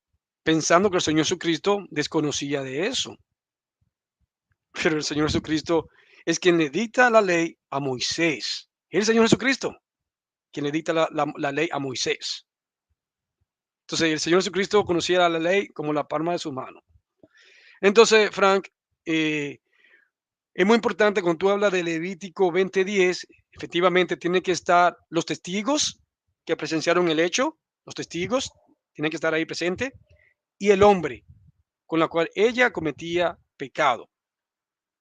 pensando que el Señor Jesucristo desconocía de eso. Pero el Señor Jesucristo es quien le dicta la ley a Moisés. Es el Señor Jesucristo quien le dicta la ley a Moisés. Entonces, el Señor Jesucristo conocía la ley como la palma de su mano. Entonces, Frank, es muy importante cuando tú hablas de Levítico 20:10, efectivamente tienen que estar los testigos que presenciaron el hecho, los testigos tienen que estar ahí presentes, y el hombre con la cual ella cometía pecado.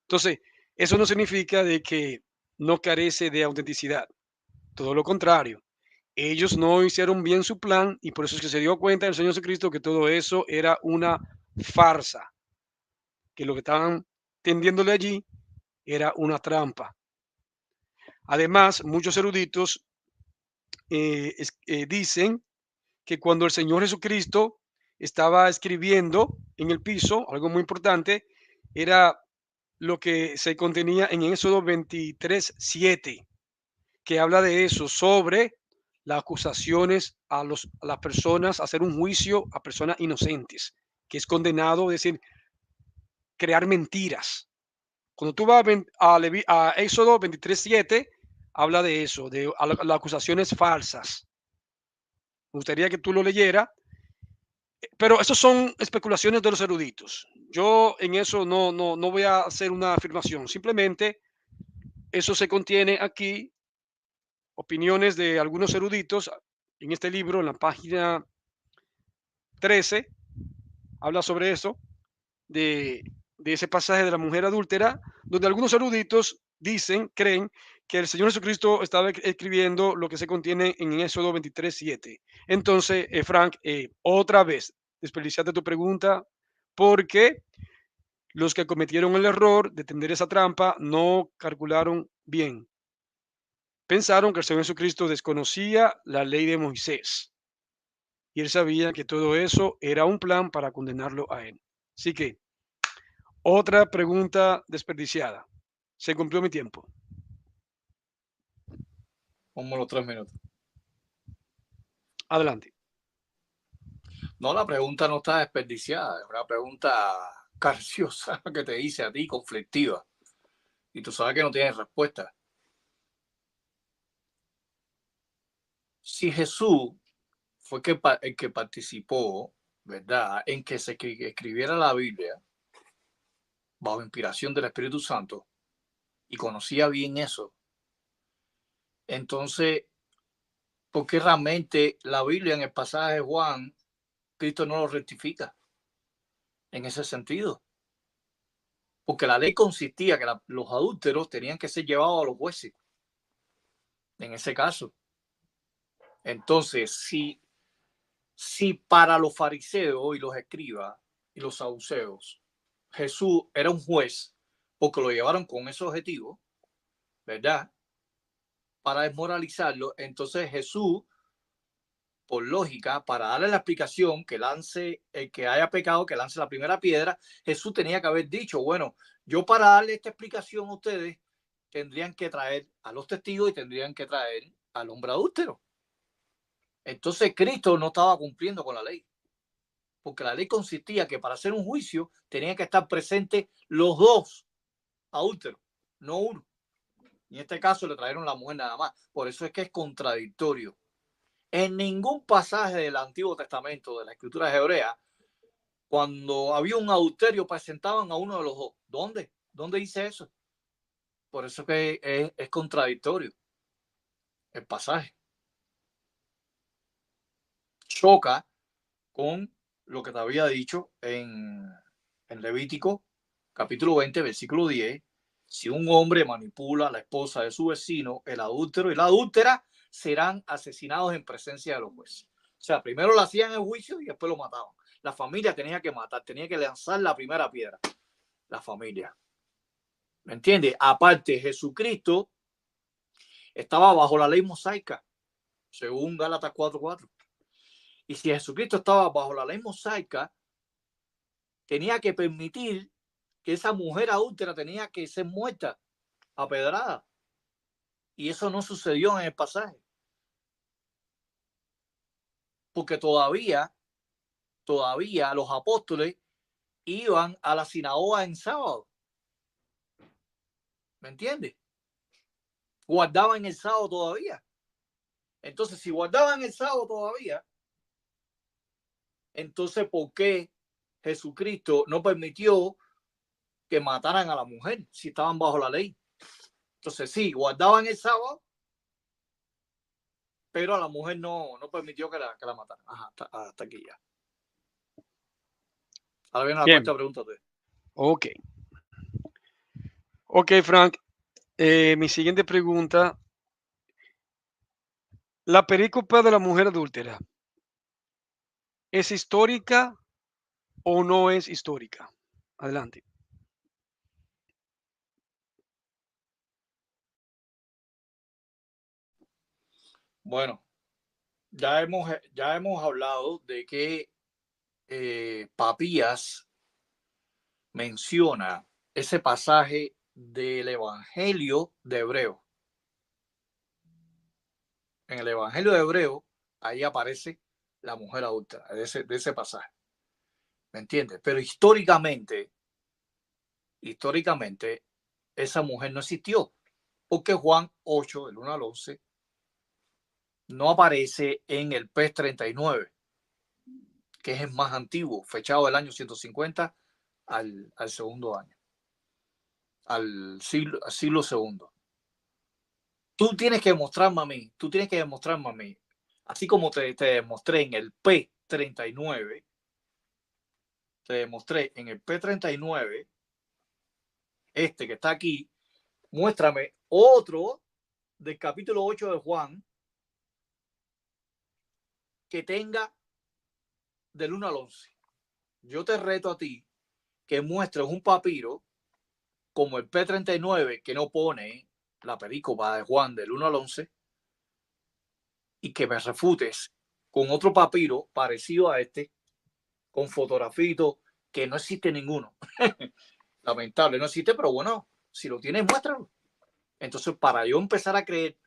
Entonces, eso no significa de que no carece de autenticidad. Todo lo contrario. Ellos no hicieron bien su plan y por eso es que se dio cuenta el Señor Jesucristo que todo eso era una farsa, que lo que estaban tendiéndole allí era una trampa. Además, muchos eruditos dicen que cuando el Señor Jesucristo estaba escribiendo en el piso, algo muy importante, era lo que se contenía en Éxodo 23:7, que habla de eso, sobre las acusaciones a las personas, hacer un juicio a personas inocentes, que es condenado, es decir, crear mentiras. Cuando tú vas a Éxodo 23:7, habla de eso, de las acusaciones falsas. Me gustaría que tú lo leyeras, pero eso son especulaciones de los eruditos. Yo en eso no voy a hacer una afirmación, simplemente eso se contiene aquí, opiniones de algunos eruditos en este libro, en la página 13, habla sobre eso, de, de ese pasaje de la mujer adúltera, donde algunos eruditos dicen, creen que el Señor Jesucristo estaba escribiendo lo que se contiene en Éxodo 23:7. Entonces, Frank, otra vez, desperdiciaste tu pregunta, porque los que cometieron el error de tender esa trampa no calcularon bien. Pensaron que el Señor Jesucristo desconocía la ley de Moisés y él sabía que todo eso era un plan para condenarlo a él. Así que, otra pregunta desperdiciada. Se cumplió mi tiempo. Como los 3 minutos. Adelante. No, la pregunta no está desperdiciada, es una pregunta capciosa que te hice a ti, conflictiva. Y tú sabes que no tienes respuesta. Si Jesús fue el que participó, ¿verdad?, en que se escribiera la Biblia bajo inspiración del Espíritu Santo y conocía bien eso, entonces, ¿por qué realmente la Biblia en el pasaje de Juan, Cristo no lo rectifica en ese sentido? Porque la ley consistía que los adúlteros tenían que ser llevados a los jueces, en ese caso. Entonces, si para los fariseos y los escribas y los saduceos Jesús era un juez, porque lo llevaron con ese objetivo, ¿verdad?, para desmoralizarlo, entonces Jesús, por lógica, para darle la explicación, que lance el que haya pecado, que lance la primera piedra, Jesús tenía que haber dicho, bueno, yo para darle esta explicación a ustedes tendrían que traer a los testigos y tendrían que traer al hombre adúltero. Entonces Cristo no estaba cumpliendo con la ley, porque la ley consistía que para hacer un juicio tenían que estar presentes los dos adúlteros, no uno. En este caso le trajeron la mujer nada más. Por eso es que es contradictorio. En ningún pasaje del Antiguo Testamento, de la Escritura hebrea, cuando había un adulterio presentaban a uno de los dos. ¿Dónde? ¿Dónde dice eso? Por eso que es contradictorio el pasaje. Choca con lo que te había dicho en Levítico capítulo 20, versículo 10. Si un hombre manipula a la esposa de su vecino, el adúltero y la adúltera serán asesinados en presencia de los jueces. O sea, primero lo hacían en juicio y después lo mataban. La familia tenía que matar, tenía que lanzar la primera piedra. La familia. ¿Me entiendes? Aparte, Jesucristo estaba bajo la ley mosaica, según Gálatas 4:4. Y si Jesucristo estaba bajo la ley mosaica, tenía que permitir que esa mujer adúltera tenía que ser muerta a pedrada. Y eso no sucedió en el pasaje. Porque todavía los apóstoles iban a la sinagoga en sábado. ¿Me entiendes? Guardaban el sábado todavía. Entonces, si guardaban el sábado todavía, entonces, ¿por qué Jesucristo no permitió que mataran a la mujer si estaban bajo la ley? Entonces, sí, guardaban el sábado, pero a la mujer no permitió que la mataran. Ajá, hasta aquí ya. Ahora viene la Bien. cuarta pregunta. Ok. Ok, Frank. Mi siguiente pregunta. La perícopa de la mujer adúltera, ¿es histórica o no es histórica? Adelante. Bueno, ya hemos hablado de que Papías menciona ese pasaje del Evangelio de Hebreo. En el Evangelio de Hebreo, ahí aparece la mujer adulta, de ese pasaje. ¿Me entiendes? Pero históricamente, esa mujer no existió, porque Juan 8, del 1 al 11, no aparece en el PES 39, que es el más antiguo, fechado del año 150 al segundo año, al siglo segundo. Tú tienes que demostrarme a mí así como te demostré en el P39, te demostré en el P39, este que está aquí, muéstrame otro del capítulo 8 de Juan que tenga del 1 al 11. Yo te reto a ti que muestres un papiro como el P39 que no pone la perícopa de Juan del 1 al 11 y que me refutes con otro papiro parecido a este, con fotografito, que no existe ninguno. Lamentable, no existe, pero bueno, si lo tienes, muéstralo. Entonces, para yo empezar a creer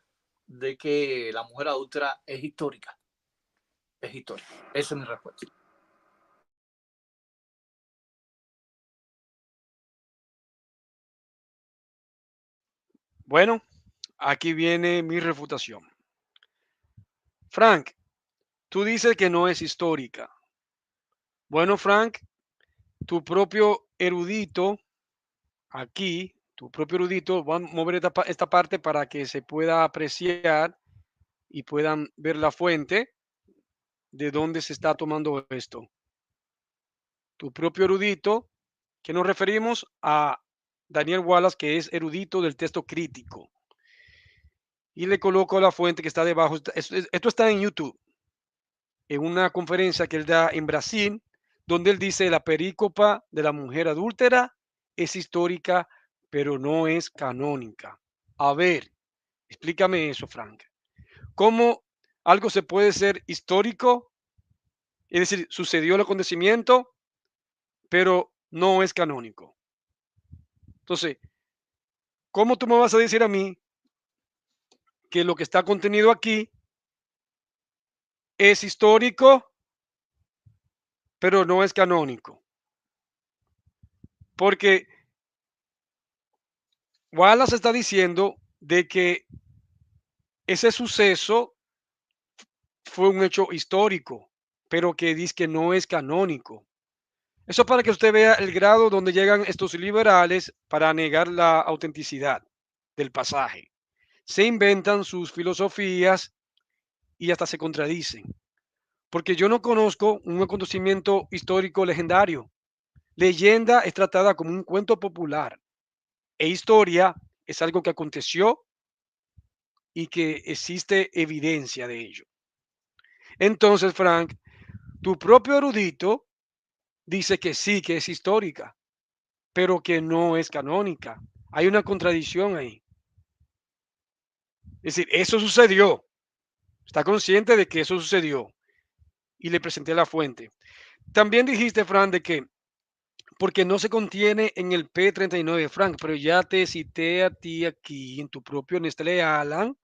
de que la mujer adúltera es histórica, es histórica. Esa es mi respuesta. Bueno, aquí viene mi refutación. Frank, tú dices que no es histórica. Bueno, Frank, tu propio erudito, aquí, tu propio erudito, va a mover esta parte para que se pueda apreciar y puedan ver la fuente de dónde se está tomando esto. Tu propio erudito, que nos referimos a Daniel Wallace, que es erudito del texto crítico. Y le coloco la fuente que está debajo. Esto está en YouTube, en una conferencia que él da en Brasil, donde él dice la perícopa de la mujer adúltera es histórica, pero no es canónica. A ver, explícame eso, Frank. ¿Cómo algo se puede ser histórico? Es decir, sucedió el acontecimiento, pero no es canónico. Entonces, ¿cómo tú me vas a decir a mí que lo que está contenido aquí es histórico, pero no es canónico? Porque Wallace está diciendo de que ese suceso fue un hecho histórico, pero que dice que no es canónico. Eso para que usted vea el grado donde llegan estos liberales para negar la autenticidad del pasaje. Se inventan sus filosofías y hasta se contradicen. Porque yo no conozco un acontecimiento histórico legendario. Leyenda es tratada como un cuento popular e historia es algo que aconteció y que existe evidencia de ello. Entonces, Frank, tu propio erudito dice que sí, que es histórica, pero que no es canónica. Hay una contradicción ahí. Es decir, eso sucedió. Está consciente de que eso sucedió y le presenté la fuente. También dijiste, Frank, de que porque no se contiene en el P39, Frank, pero ya te cité a ti aquí en tu propio Nestlé Alan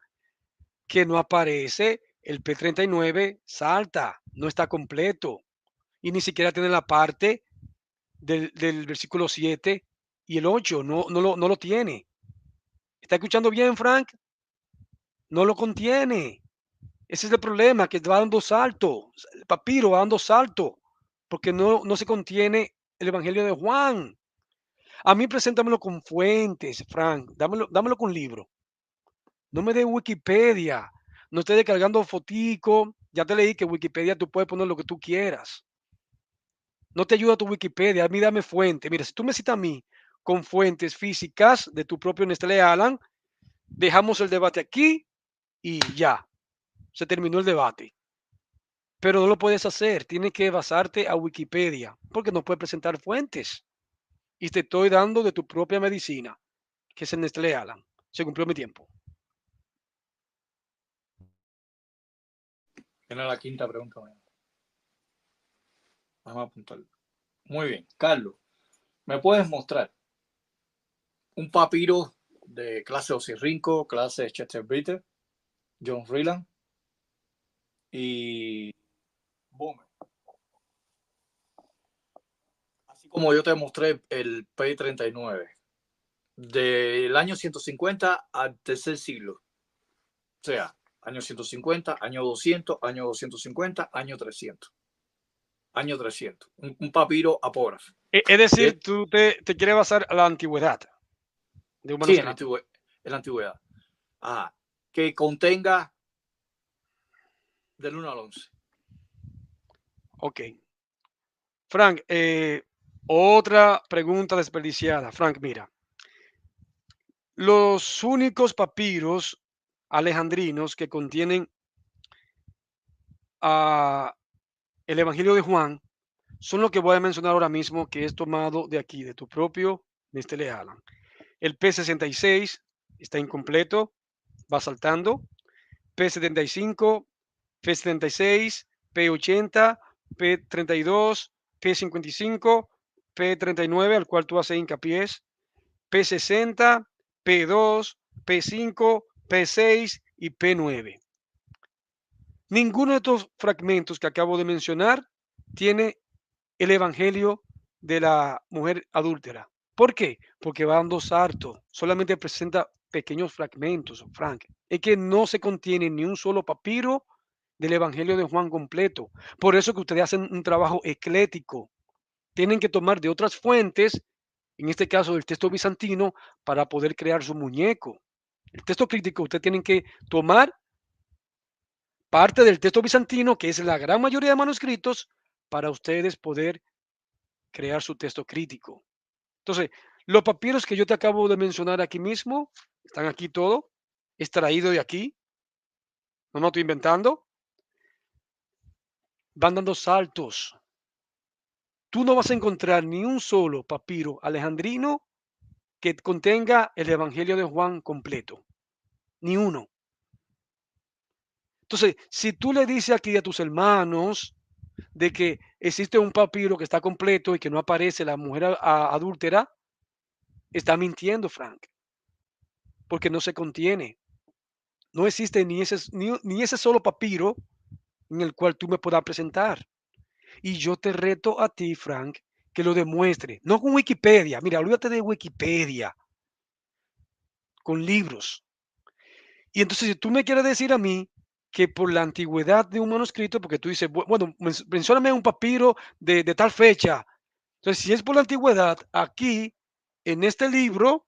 que no aparece el P39, salta, no está completo y ni siquiera tiene la parte del versículo 7 y el 8, no lo tiene. ¿Está escuchando bien, Frank? No lo contiene. Ese es el problema, que va dando salto, el papiro va dando salto, porque no se contiene el Evangelio de Juan. A mí preséntamelo con fuentes, Frank. Dámelo con libro. No me dé Wikipedia. No esté descargando fotico. Ya te leí que Wikipedia tú puedes poner lo que tú quieras. No te ayuda tu Wikipedia. A mí dame fuente. Mira, si tú me citas a mí con fuentes físicas de tu propio Nestlé Alan, dejamos el debate aquí y ya. Se terminó el debate. Pero no lo puedes hacer. Tienes que basarte a Wikipedia porque no puedes presentar fuentes. Y te estoy dando de tu propia medicina, que es el Nestlé Alan. Se cumplió mi tiempo. Viene la quinta pregunta. Vamos a apuntarlo. Muy bien, Carlos, ¿me puedes mostrar un papiro de clase Osirrinco, clase Chester Britter, John Freeland y Boomer? Así como yo te mostré el P39 del año 150 al tercer siglo. O sea, año 150, año 200, año 250, año 300. Año 300. Un papiro apógrafo. Es decir, tú te quieres basar a la antigüedad de un Sí, en manuscrito. la antigüedad. Que contenga Del 1 al 11. Ok. Frank, otra pregunta desperdiciada. Frank, mira, los únicos papiros alejandrinos que contienen el Evangelio de Juan son los que voy a mencionar ahora mismo, que es tomado de aquí, de tu propio Nestlé Alan. El P66 está incompleto, va saltando. P75, P76, P80, P32, P55, P39, al cual tú haces hincapié, P60, P2, P5, P6 y P9. Ninguno de estos fragmentos que acabo de mencionar tiene el evangelio de la mujer adúltera. ¿Por qué? Porque va dando salto, solamente presenta pequeños fragmentos, Frank. Es que no se contiene ni un solo papiro del evangelio de Juan completo. Por eso que ustedes hacen un trabajo eclético. Tienen que tomar de otras fuentes, en este caso del texto bizantino, para poder crear su muñeco. El texto crítico, ustedes tienen que tomar parte del texto bizantino, que es la gran mayoría de manuscritos, para ustedes poder crear su texto crítico. Entonces, los papiros que yo te acabo de mencionar aquí mismo, están aquí todo, extraído de aquí, no me estoy inventando, van dando saltos. Tú no vas a encontrar ni un solo papiro alejandrino que contenga el Evangelio de Juan completo, ni uno. Entonces, si tú le dices aquí a tus hermanos de que existe un papiro que está completo y que no aparece la mujer adúltera, está mintiendo, Frank, porque no se contiene. No existe ni ese solo papiro en el cual tú me puedas presentar. Y yo te reto a ti, Frank, que lo demuestre. No con Wikipedia. Mira, olvídate de Wikipedia, con libros. Y entonces, si tú me quieres decir a mí que por la antigüedad de un manuscrito, porque tú dices, bueno, mencióname un papiro de tal fecha. Entonces, si es por la antigüedad, aquí, en este libro,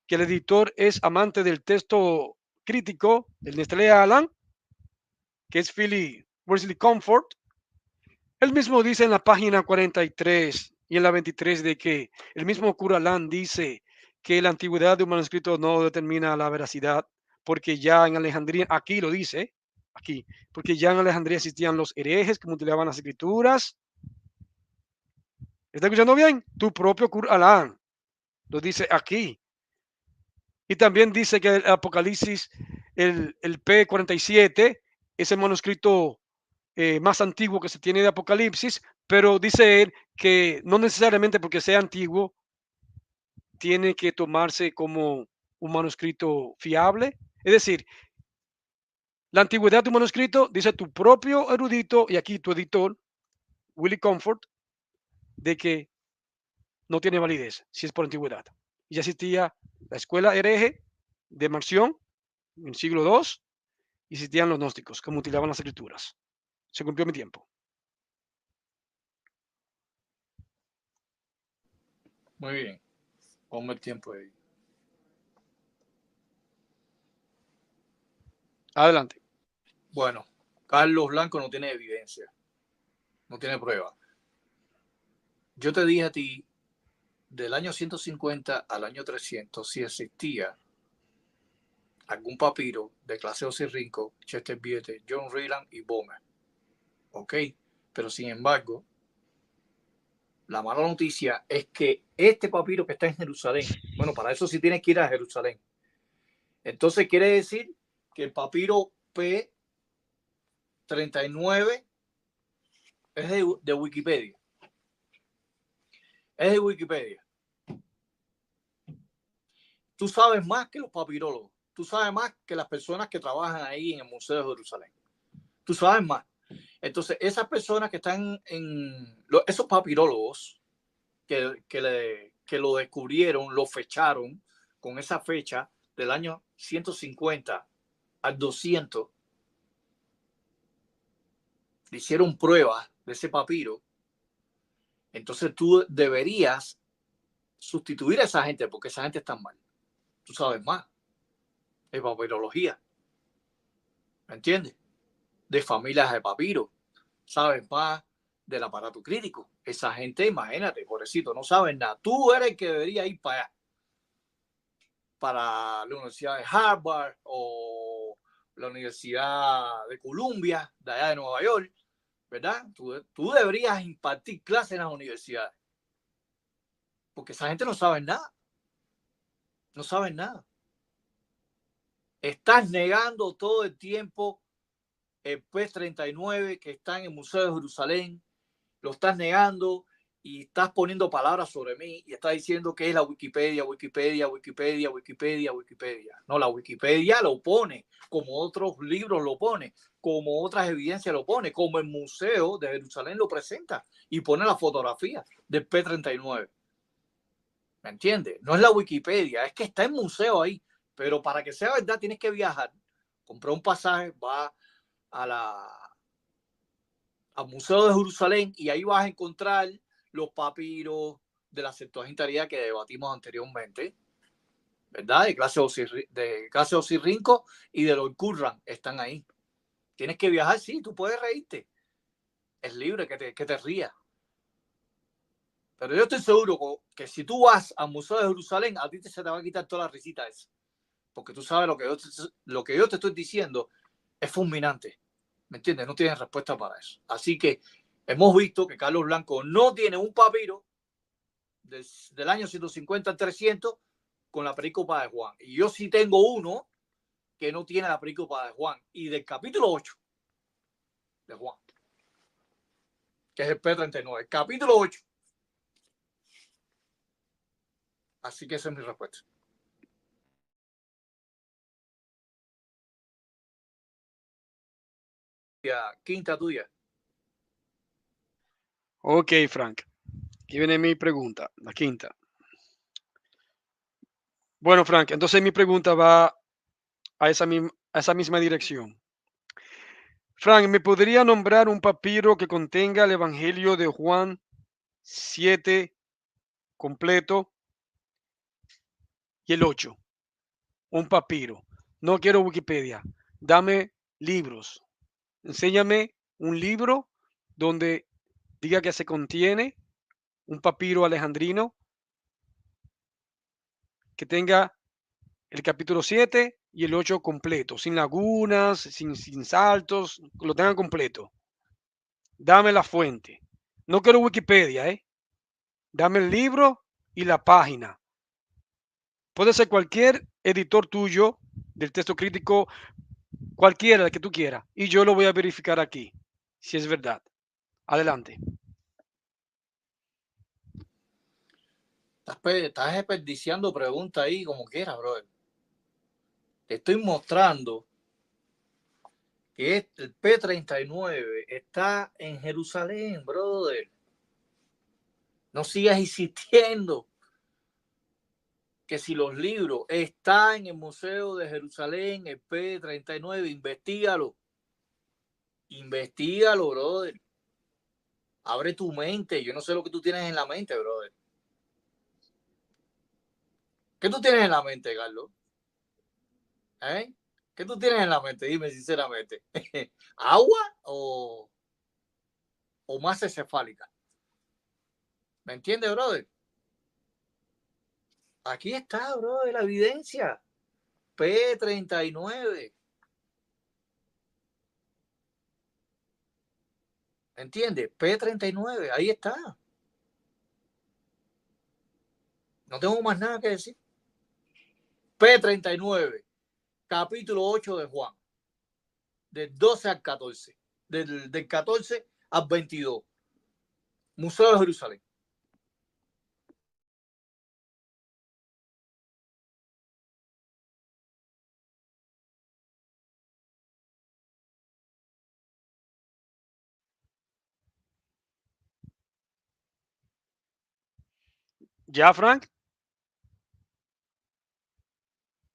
que el editor es amante del texto crítico, del Nestlé Alan, que es Philly Wesley Comfort, él mismo dice en la página 43 y en la 23 de que el mismo cura Land dice que la antigüedad de un manuscrito no determina la veracidad, porque ya en Alejandría, aquí lo dice, aquí, porque ya en Alejandría existían los herejes que mutilaban las escrituras. ¿Está escuchando bien? Tu propio cura Land lo dice aquí. Y también dice que el Apocalipsis, el P47, es el manuscrito más antiguo que se tiene de Apocalipsis, pero dice él que no necesariamente porque sea antiguo tiene que tomarse como un manuscrito fiable. Es decir, la antigüedad de un manuscrito, dice tu propio erudito y aquí tu editor, Willy Comfort, de que no tiene validez si es por antigüedad. Ya existía la escuela hereje de Marción en el siglo II y existían los gnósticos que mutilaban las escrituras. Se cumplió mi tiempo. Muy bien. Ponme el tiempo ahí. Adelante. Bueno, Carlos Blanco no tiene evidencia, no tiene prueba. Yo te dije a ti, del año 150 al año 300, si existía algún papiro de clase Osirrinco, Chester Viete, John Ryland y Bomer. Ok, pero sin embargo, la mala noticia es que este papiro que está en Jerusalén, bueno, para eso sí tienes que ir a Jerusalén. Entonces quiere decir que el papiro P39 es de Wikipedia. Es de Wikipedia. Tú sabes más que los papirólogos. Tú sabes más que las personas que trabajan ahí en el Museo de Jerusalén. Tú sabes más. Entonces, esas personas que están esos papirólogos que lo descubrieron, lo fecharon con esa fecha del año 150 al 200, le hicieron pruebas de ese papiro. Entonces tú deberías sustituir a esa gente porque esa gente está mal. Tú sabes más de papirología. ¿Me entiendes? de familias de papiros, saben más del aparato crítico. Esa gente, imagínate, pobrecito, no saben nada. Tú eres el que debería ir para allá, para la Universidad de Harvard o la Universidad de Columbia, de allá de Nueva York, ¿verdad? Tú deberías impartir clases en las universidades, porque esa gente no sabe nada, no saben nada. Estás negando todo el tiempo el P-39 que está en el Museo de Jerusalén, lo estás negando y estás poniendo palabras sobre mí y estás diciendo que es la Wikipedia, Wikipedia, Wikipedia, Wikipedia, Wikipedia. No, la Wikipedia lo pone, como otros libros lo pone, como otras evidencias lo pone, como el Museo de Jerusalén lo presenta y pone la fotografía del P-39. ¿Me entiendes? No es la Wikipedia, es que está el museo ahí, pero para que sea verdad tienes que viajar, comprar un pasaje, va al Museo de Jerusalén y ahí vas a encontrar los papiros de la Septuaginta que debatimos anteriormente, ¿verdad? De clase Osirrinco y de los Qur'an están ahí. Tienes que viajar, sí, tú puedes reírte. Es libre que te rías. Pero yo estoy seguro que si tú vas al Museo de Jerusalén, a ti se te va a quitar toda la risita esa. Porque tú sabes lo que yo te estoy diciendo es fulminante. ¿Me entiendes? No tienes respuesta para eso. Así que hemos visto que Carlos Blanco no tiene un papiro del año 150 al 300 con la perícopa de Juan. Y yo sí tengo uno que no tiene la perícopa de Juan. Y del capítulo 8 de Juan, que es el P-39. Capítulo 8. Así que esa es mi respuesta. Quinta tuya. Ok, Frank. Aquí viene mi pregunta, la quinta. Bueno, Frank, entonces mi pregunta va a esa misma dirección. Frank, ¿me podría nombrar un papiro que contenga el Evangelio de Juan 7 completo y el 8? Un papiro. No quiero Wikipedia. Dame libros. Enséñame un libro donde diga que se contiene un papiro alejandrino que tenga el capítulo 7 y el 8 completo, sin lagunas, sin saltos, lo tengan completo. Dame la fuente. No quiero Wikipedia, ¿eh? Dame el libro y la página. Puede ser cualquier editor tuyo del texto crítico, cualquiera, el que tú quieras, y yo lo voy a verificar aquí, si es verdad. Adelante. Estás desperdiciando preguntas ahí como quieras, brother. Te estoy mostrando que el P-39 está en Jerusalén, brother. No sigas insistiendo que si los libros están en el Museo de Jerusalén, el P-39, investígalo. Investígalo, brother. Abre tu mente. Yo no sé lo que tú tienes en la mente, brother. ¿Qué tú tienes en la mente, Carlos? ¿Eh? ¿Qué tú tienes en la mente? Dime sinceramente. ¿Agua o masa encefálica? ¿Me entiendes, brother? Aquí está, brother, la evidencia. P-39. ¿Entiendes? P-39, ahí está. No tengo más nada que decir. P-39, capítulo 8 de Juan, del 12 al 14, del 14 al 22, Museo de Jerusalén. ¿Ya, Frank?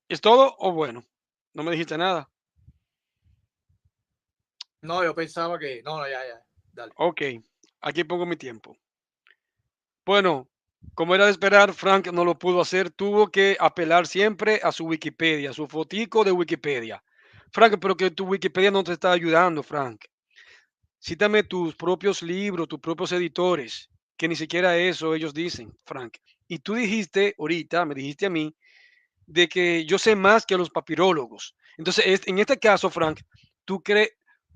¿Es todo o bueno? No me dijiste nada. No, yo pensaba que... No, ya, dale. Ok, aquí pongo mi tiempo. Bueno, como era de esperar, Frank no lo pudo hacer. Tuvo que apelar siempre a su Wikipedia, su fotico de Wikipedia. Frank, pero que tu Wikipedia no te está ayudando, Frank. Cítame tus propios libros, tus propios editores, que ni siquiera eso ellos dicen, Frank. Y tú dijiste ahorita, me dijiste a mí, de que yo sé más que los papirólogos. Entonces, en este caso, Frank, tú,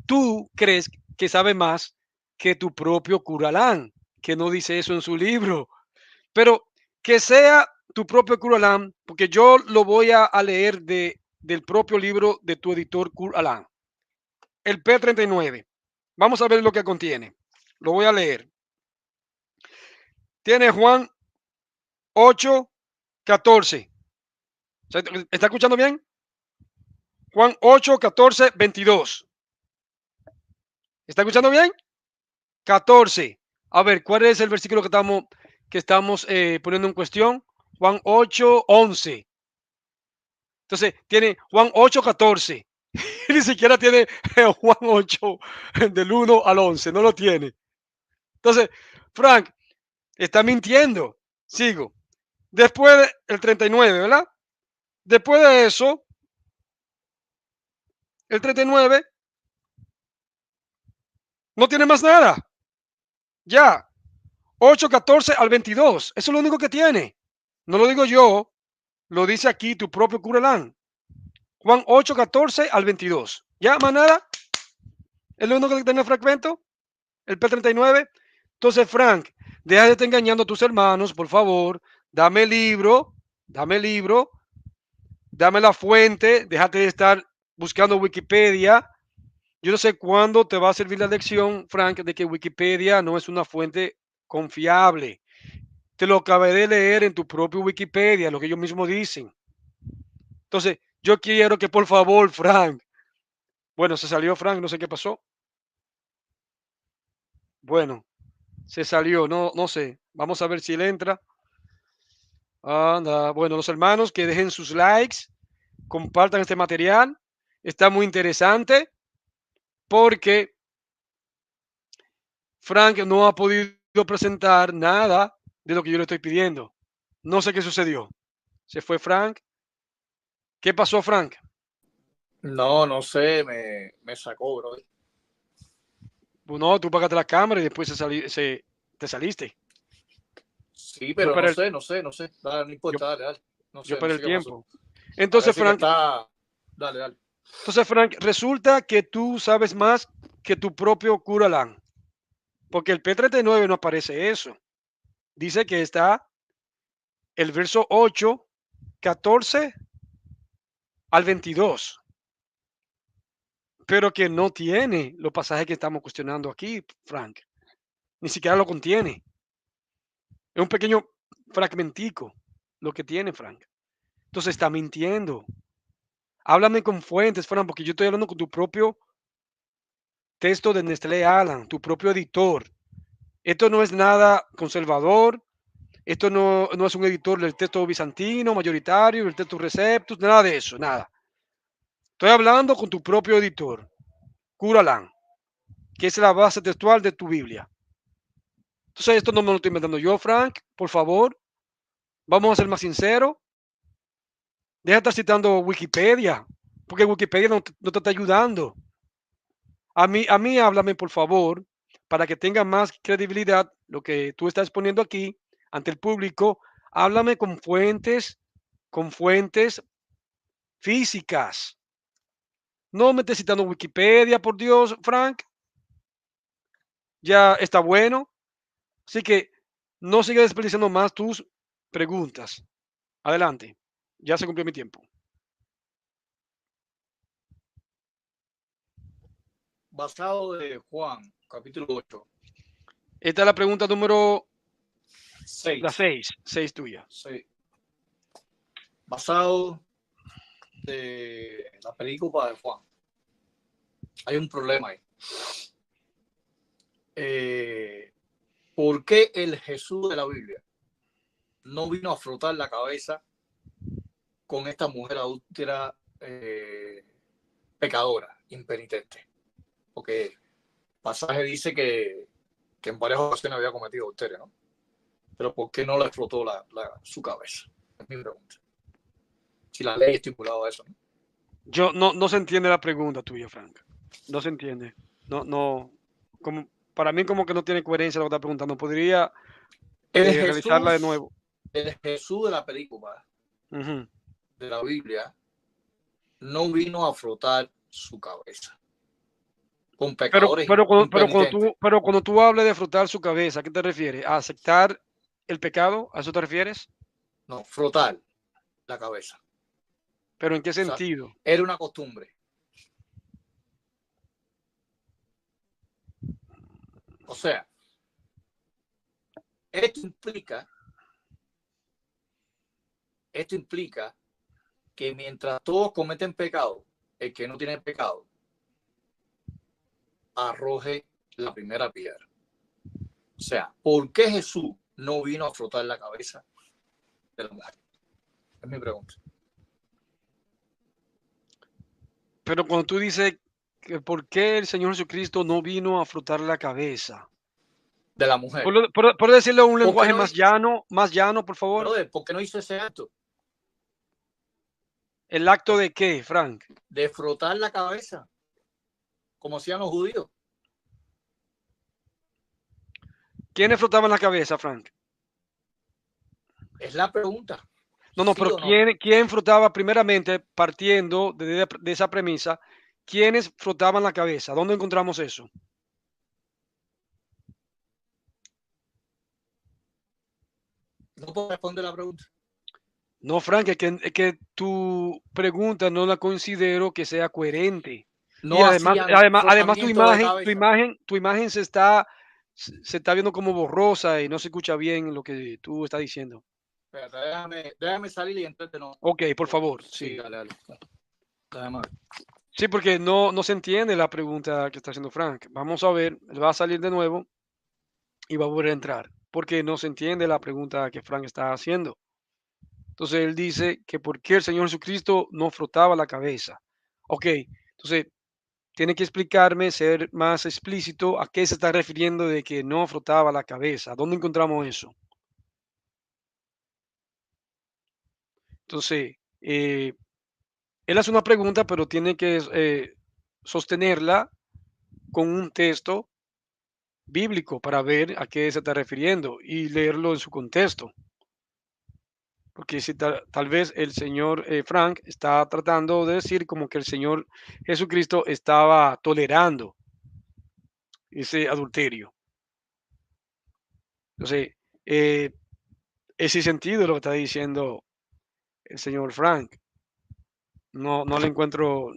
tú crees que sabe más que tu propio Curalán, que no dice eso en su libro. Pero que sea tu propio Curalán, porque yo lo voy a leer del propio libro de tu editor Curalán, el P39. Vamos a ver lo que contiene. Lo voy a leer. Tiene Juan 8:14. ¿Está escuchando bien? Juan 8:14, 22. ¿Está escuchando bien? 14. A ver, ¿cuál es el versículo que estamos poniendo en cuestión? Juan 8:11. Entonces, tiene Juan 8:14. Ni siquiera tiene Juan 8 del 1 al 11. No lo tiene. Entonces, Frank, está mintiendo. Sigo. Después del 39, ¿verdad? Después de eso, el 39 no tiene más nada. Ya. 8:14 al 22. Eso es lo único que tiene. No lo digo yo. Lo dice aquí tu propio Curelán. Juan 8:14 al 22. Ya, más nada. Es lo único que tiene el fragmento. El P39. Entonces, Frank, deja de estar engañando a tus hermanos, por favor. Dame el libro. Dame el libro. Dame la fuente. Déjate de estar buscando Wikipedia. Yo no sé cuándo te va a servir la lección, Frank, de que Wikipedia no es una fuente confiable. Te lo acabé de leer en tu propio Wikipedia, lo que ellos mismos dicen. Entonces, yo quiero que por favor, Frank. Bueno, se salió Frank, no sé qué pasó. Bueno, se salió, no sé. Vamos a ver si él entra. Anda, bueno, los hermanos que dejen sus likes, compartan este material. Está muy interesante porque Frank no ha podido presentar nada de lo que yo le estoy pidiendo. No sé qué sucedió. Se fue Frank. ¿Qué pasó, Frank? No, no sé, me sacó, bro. No, tú pagaste la cámara y después te saliste. Sí, Yo pero no perdí, sé, no sé, no sé. Dale, no yo, importa, dale, dale. No yo sé, no perdí el sé qué pasó. tiempo. Entonces, Parece que Frank, está. Dale, dale. resulta que tú sabes más que tu propio Curalán. Porque el P39 no aparece eso. Dice que está el verso 8:14 al 22. Pero que no tiene los pasajes que estamos cuestionando aquí, Frank. Ni siquiera lo contiene. Es un pequeño fragmentico lo que tiene, Frank. Entonces está mintiendo. Háblame con fuentes, Frank, porque yo estoy hablando con tu propio texto de Nestlé Alan, tu propio editor. Esto no es nada conservador. Esto no es un editor del texto bizantino, mayoritario, del texto Receptus, nada de eso, nada. Estoy hablando con tu propio editor, Curalán, que es la base textual de tu Biblia. Entonces, esto no me lo estoy inventando yo, Frank, por favor. Vamos a ser más sinceros. Deja de estar citando Wikipedia, porque Wikipedia no te está ayudando. A mí háblame, por favor, para que tenga más credibilidad lo que tú estás poniendo aquí ante el público. Háblame con fuentes físicas. No me estés citando Wikipedia, por Dios, Frank. Ya está bueno. Así que no sigas desperdiciando más tus preguntas. Adelante. Ya se cumplió mi tiempo. Basado de Juan, capítulo 8, Esta es la pregunta número la 6. 6 tuya. Sí. Basado de la película de Juan. Hay un problema ahí. ¿Por qué el Jesús de la Biblia no vino a frotar la cabeza con esta mujer adúltera pecadora, impenitente? Porque el pasaje dice que en varias ocasiones había cometido adulterio, ¿no? Pero ¿por qué no le explotó su cabeza? Es mi pregunta. Si la ley estipulaba eso, ¿no? Yo no se entiende la pregunta tuya, Frank. No se entiende. No, como, para mí como que no tiene coherencia lo que está preguntando. ¿Podría El realizarla de Jesús, nuevo? el Jesús de la película, Ujú. de la Biblia, no vino a frotar su cabeza con pecadores impenitentes. Pero cuando tú hables de frotar su cabeza, ¿a qué te refieres? ¿A aceptar el pecado? ¿A eso te refieres? No, frotar la cabeza. ¿Pero en qué O sea, sentido? era una costumbre. O sea, esto implica, esto implica que mientras todos cometen pecado, el que no tiene pecado arroje la primera piedra. O sea, ¿por qué Jesús no vino a frotar la cabeza de la mujer? Es mi pregunta. Pero cuando tú dices que por qué el Señor Jesucristo no vino a frotar la cabeza. De la mujer. ¿Puedo decirlo en un ¿Por qué lenguaje no, más llano, por favor? brother, ¿por qué no hizo ese acto ¿El acto de qué, Frank? de frotar la cabeza como hacían los judíos? ¿Quiénes frotaban la cabeza, Frank? Es la pregunta. No, ¿Sí pero o no? ¿quién frotaba primeramente, partiendo de esa premisa, quiénes frotaban la cabeza? ¿Dónde encontramos eso? No puedo responder la pregunta. No, Frank, es que tu pregunta no la considero que sea coherente. Y No además, hacían además frotamiento de cabeza. tu imagen se está viendo como borrosa y no se escucha bien lo que tú estás diciendo. Espérate, déjame salir y entrarte no. Ok, por favor, Sí, sí. dale, dale. Déjame ver. Sí, porque no se entiende la pregunta que está haciendo Frank. Vamos a ver, él va a salir de nuevo y va a volver a entrar, porque no se entiende la pregunta que Frank está haciendo. Entonces él dice que por qué el Señor Jesucristo no frotaba la cabeza. Ok, entonces tiene que explicarme, ser más explícito a qué se está refiriendo de que no frotaba la cabeza. ¿Dónde encontramos eso? Entonces, él hace una pregunta, pero tiene que sostenerla con un texto bíblico para ver a qué se está refiriendo y leerlo en su contexto. Porque si tal vez el señor Frank está tratando de decir como que el Señor Jesucristo estaba tolerando ese adulterio. Entonces, eh, ese sentido lo que está diciendo el señor Frank. No le encuentro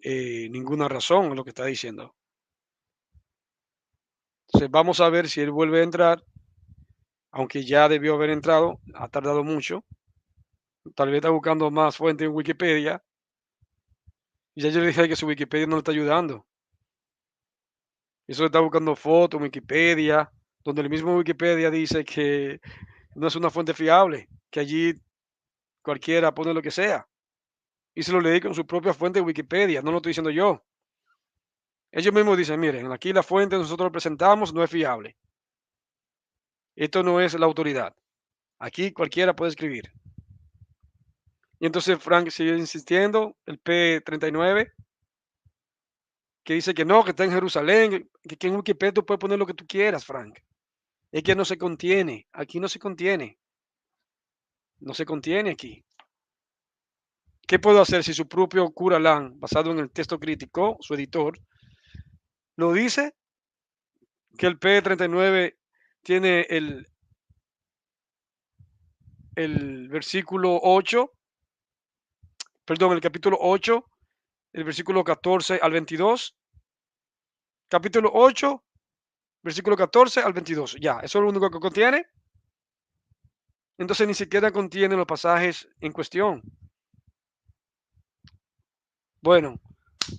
ninguna razón en lo que está diciendo. Entonces, vamos a ver si él vuelve a entrar, aunque ya debió haber entrado, ha tardado mucho. Tal vez está buscando más fuentes en Wikipedia. Y ya yo le dije que su Wikipedia no le está ayudando. Eso está buscando fotos en Wikipedia, donde el mismo Wikipedia dice que no es una fuente fiable, que allí cualquiera pone lo que sea. Y se lo leí con su propia fuente de Wikipedia, no lo estoy diciendo yo. Ellos mismos dicen, miren, aquí la fuente que nosotros presentamos no es fiable. Esto no es la autoridad. Aquí cualquiera puede escribir. Y entonces Frank sigue insistiendo, el P39, que dice que no, que está en Jerusalén, que en Wikipedia tú puedes poner lo que tú quieras, Frank. Es que no se contiene, aquí no se contiene, no se contiene aquí. ¿Qué puedo hacer si su propio cura Lang, basado en el texto crítico, su editor, lo dice que el P39 tiene el versículo 8, perdón, el capítulo 8, el versículo 14 al 22, capítulo 8, versículo 14 al 22, ya, eso es lo único que contiene. Entonces ni siquiera contiene los pasajes en cuestión. Bueno,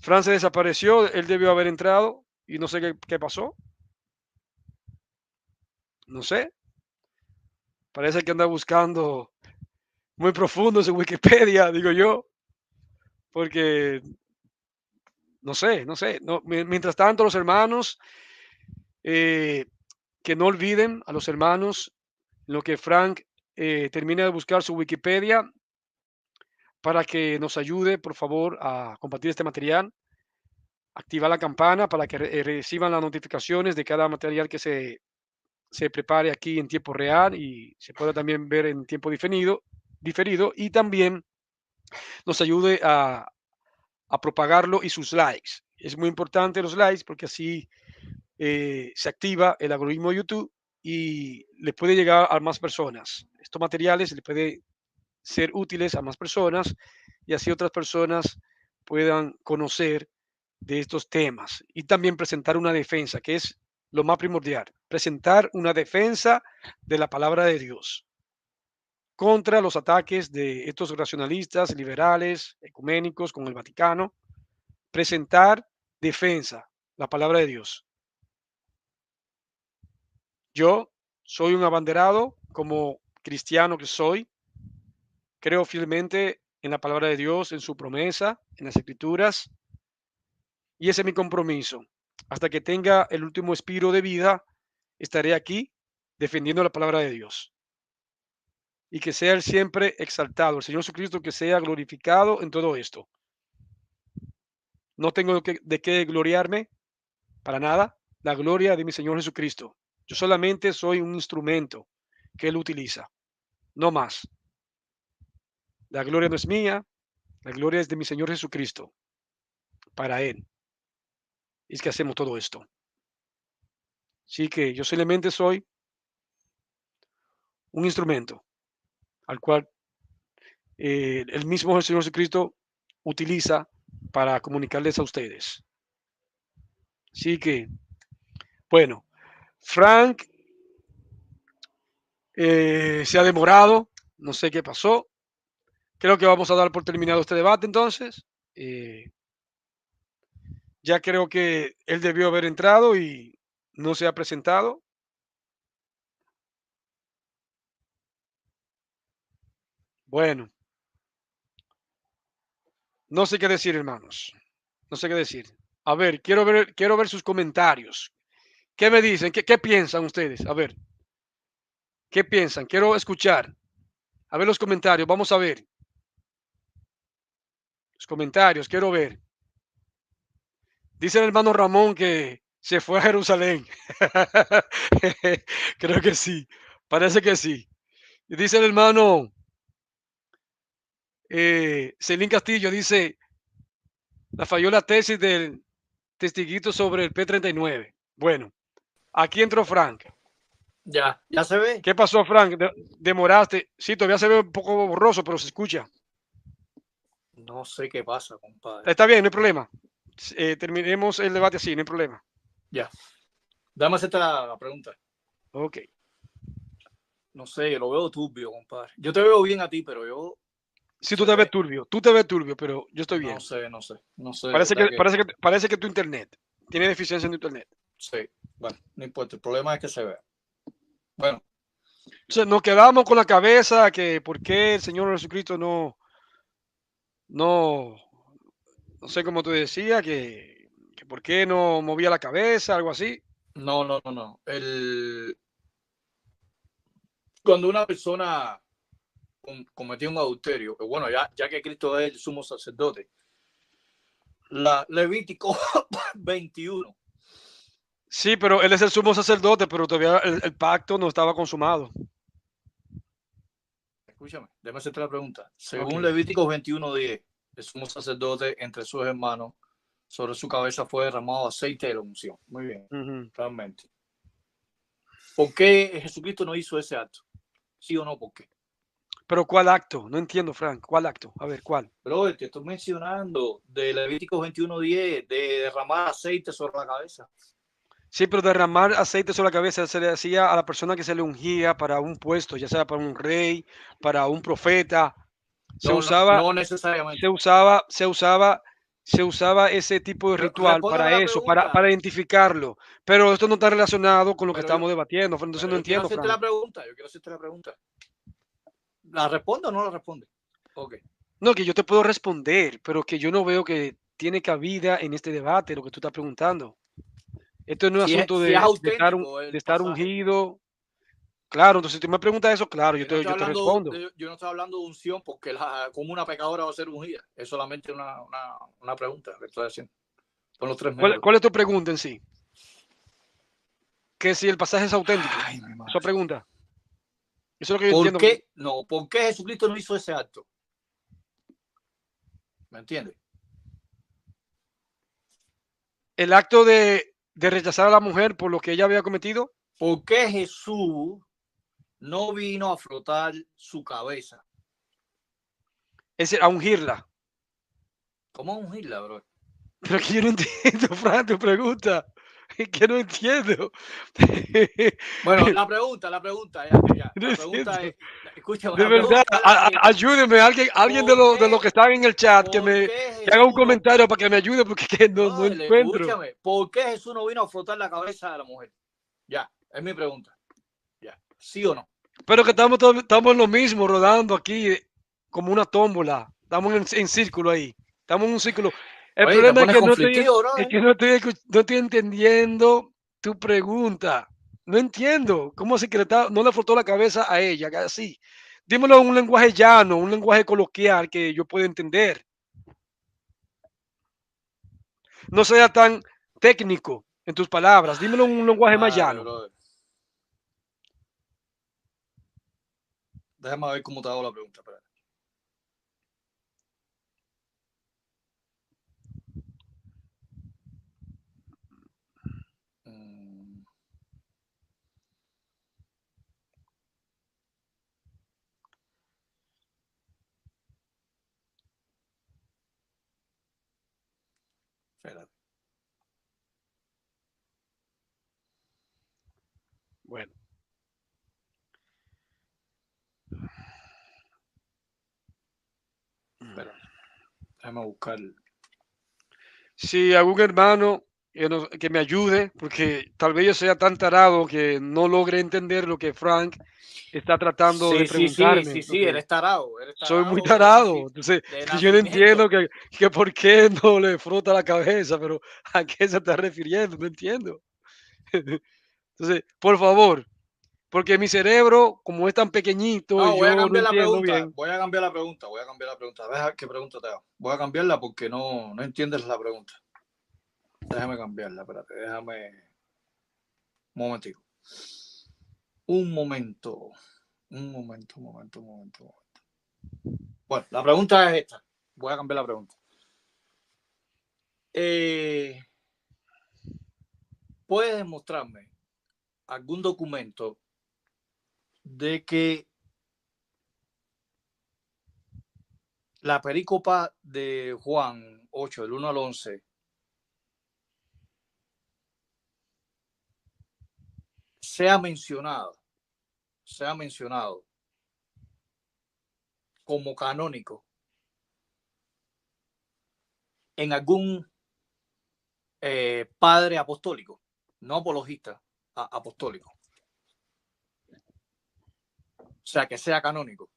Fran se desapareció, él debió haber entrado y no sé qué pasó, no sé, parece que anda buscando muy profundo en Wikipedia, digo yo, porque no sé, mientras tanto los hermanos, eh, que no olviden a los hermanos lo que Frank termina de buscar su Wikipedia, para que nos ayude, por favor, a compartir este material, activar la campana para que reciban las notificaciones de cada material que se prepare aquí en tiempo real y se pueda también ver en tiempo diferido y también nos ayude a propagarlo y sus likes. Es muy importante los likes porque así se activa el algoritmo de YouTube y le puede llegar a más personas. Estos materiales le puede ser útiles a más personas y así otras personas puedan conocer de estos temas y también presentar una defensa, que es lo más primordial, presentar una defensa de la palabra de Dios contra los ataques de estos racionalistas, liberales, ecuménicos con el Vaticano, presentar defensa, la palabra de Dios. Yo soy un abanderado como cristiano que soy, creo fielmente en la palabra de Dios, en su promesa, en las escrituras, y ese es mi compromiso. Hasta que tenga el último expiro de vida, estaré aquí defendiendo la palabra de Dios. Y que sea Él siempre exaltado, el Señor Jesucristo que sea glorificado en todo esto. No tengo de qué gloriarme para nada, la gloria de mi Señor Jesucristo. Yo solamente soy un instrumento que Él utiliza, no más. La gloria no es mía, la gloria es de mi Señor Jesucristo, para Él. Es que hacemos todo esto. Así que yo solamente soy un instrumento al cual el mismo Señor Jesucristo utiliza para comunicarles a ustedes. Así que, bueno, Frank se ha demorado, no sé qué pasó. Creo que vamos a dar por terminado este debate entonces. Ya creo que él debió haber entrado y no se ha presentado. Bueno, no sé qué decir, hermanos. No sé qué decir. A ver, quiero ver sus comentarios. ¿Qué me dicen? ¿Qué piensan ustedes? A ver, ¿qué piensan? Quiero escuchar. A ver los comentarios. Vamos a ver. Los comentarios, quiero ver. Dice el hermano Ramón que se fue a Jerusalén. Creo que sí. Parece que sí. Y dice el hermano Celín Castillo, dice, la falló la tesis del testiguito sobre el P-39. Bueno, aquí entró Frank. Ya se ve. ¿Qué pasó, Frank? Demoraste. Sí, todavía se ve un poco borroso, pero se escucha. No sé qué pasa, compadre. Está bien, no hay problema. Terminemos el debate así, no hay problema. Ya. Dame hacerte la pregunta. Ok. No sé, lo veo turbio, compadre. Yo te veo bien a ti, pero yo. Sí, tú te ves turbio, pero yo estoy bien. No sé. Parece que tu internet tiene deficiencia en tu internet. Sí, bueno, no importa. El problema es que se vea. Bueno. Entonces, nos quedamos con la cabeza que por qué el Señor Jesucristo no sé cómo tú decías, que por qué no movía la cabeza, algo así. No. Cuando una persona cometió un adulterio, que bueno, ya que Cristo es el sumo sacerdote, Levítico 21. Sí, pero él es el sumo sacerdote, pero todavía el pacto no estaba consumado. Escúchame, déjame hacerte la pregunta. Según Levítico 21:10, el sumo sacerdote entre sus hermanos, sobre su cabeza fue derramado aceite de la unción. Muy bien, realmente. ¿Por qué Jesucristo no hizo ese acto? ¿Sí o no? ¿Por qué? Pero ¿cuál acto? No entiendo, Frank. ¿Cuál acto? A ver, ¿cuál? Bro, te estoy mencionando de Levítico 21:10, de derramar aceite sobre la cabeza. Sí, pero derramar aceite sobre la cabeza se le hacía a la persona que se le ungía para un puesto, ya sea para un rey, para un profeta. No necesariamente. Se usaba ese tipo de ritual para eso, para identificarlo. Pero esto no está relacionado con lo que estamos debatiendo. Entonces no entiendo, Frank. Yo quiero hacerte la pregunta. ¿La responde o no la responde? Ok. No, que yo te puedo responder, pero que yo no veo que tiene cabida en este debate, lo que tú estás preguntando. Esto no es asunto de estar ungido. Claro, entonces si tú me preguntas eso, claro, Yo no estoy yo te hablando respondo. yo no estoy hablando de unción porque como una pecadora va a ser ungida. Es solamente una pregunta que estoy haciendo. Son los 3 minutos. ¿Cuál es tu pregunta en sí? Que si el pasaje es auténtico. Ay, mi Esa madre. pregunta. Eso es lo que yo ¿Por entiendo. qué? No, ¿por qué Jesucristo no hizo ese acto? ¿Me entiendes? El acto de rechazar a la mujer por lo que ella había cometido. ¿Por qué Jesús no vino a frotar su cabeza? Es decir, a ungirla. ¿Cómo ungirla, bro? Pero que yo no entiendo, Fran, tu pregunta. Es que no entiendo. Bueno, la pregunta, ya. No La pregunta entiendo. es, escúchame, De la verdad, pregunta es la siguiente. ayúdeme, alguien ¿Por de los que qué, están en el chat por qué que haga un Jesús no, comentario para que me ayude porque que no brother, encuentro. escúchame, ¿por qué Jesús no vino a frotar la cabeza de la mujer? Ya, es mi pregunta. Ya, ¿sí o no? Pero que estamos en lo mismo, rodando aquí como una tómbola. Estamos en círculo ahí. Estamos en un círculo. El Oye, te problema pones conflictivo, es brother. que no estoy entendiendo tu pregunta. No entiendo. ¿Cómo así que no le frotó la cabeza a ella? Así. Dímelo en un lenguaje llano, un lenguaje coloquial que yo pueda entender. No sea tan técnico en tus palabras. Dímelo en un Ay, lenguaje más madre, llano. brother. Déjame ver cómo te hago la pregunta. Espérate. Mm, espérate. Bueno. Espérate. Déjame buscar. Si algún hermano que me ayude, porque tal vez yo sea tan tarado que no logre entender lo que Frank está tratando de preguntarme, Sí, porque eres soy muy tarado tarado. Entonces, de es que yo no nacimiento. entiendo que por qué no le frota la cabeza, pero ¿a qué se está refiriendo? No entiendo. Entonces, por favor, porque mi cerebro, como es tan pequeñito, No, voy a yo no cambiar la entiendo pregunta. bien. Voy a cambiar la pregunta. Voy a cambiar la pregunta. Deja qué pregunta te hago. Voy a cambiarla porque no entiendes la pregunta. Déjame cambiarla. Espérate. Déjame. Un momentico. Un momento. Un momento, un momento, un momento, un momento. Bueno, la pregunta es esta. Voy a cambiar la pregunta. ¿Puedes demostrarme algún documento de que la perícopa de Juan 8, del 1 al 11, sea mencionado como canónico en algún padre apostólico, no apologista, apostólico? O sea, que sea canónico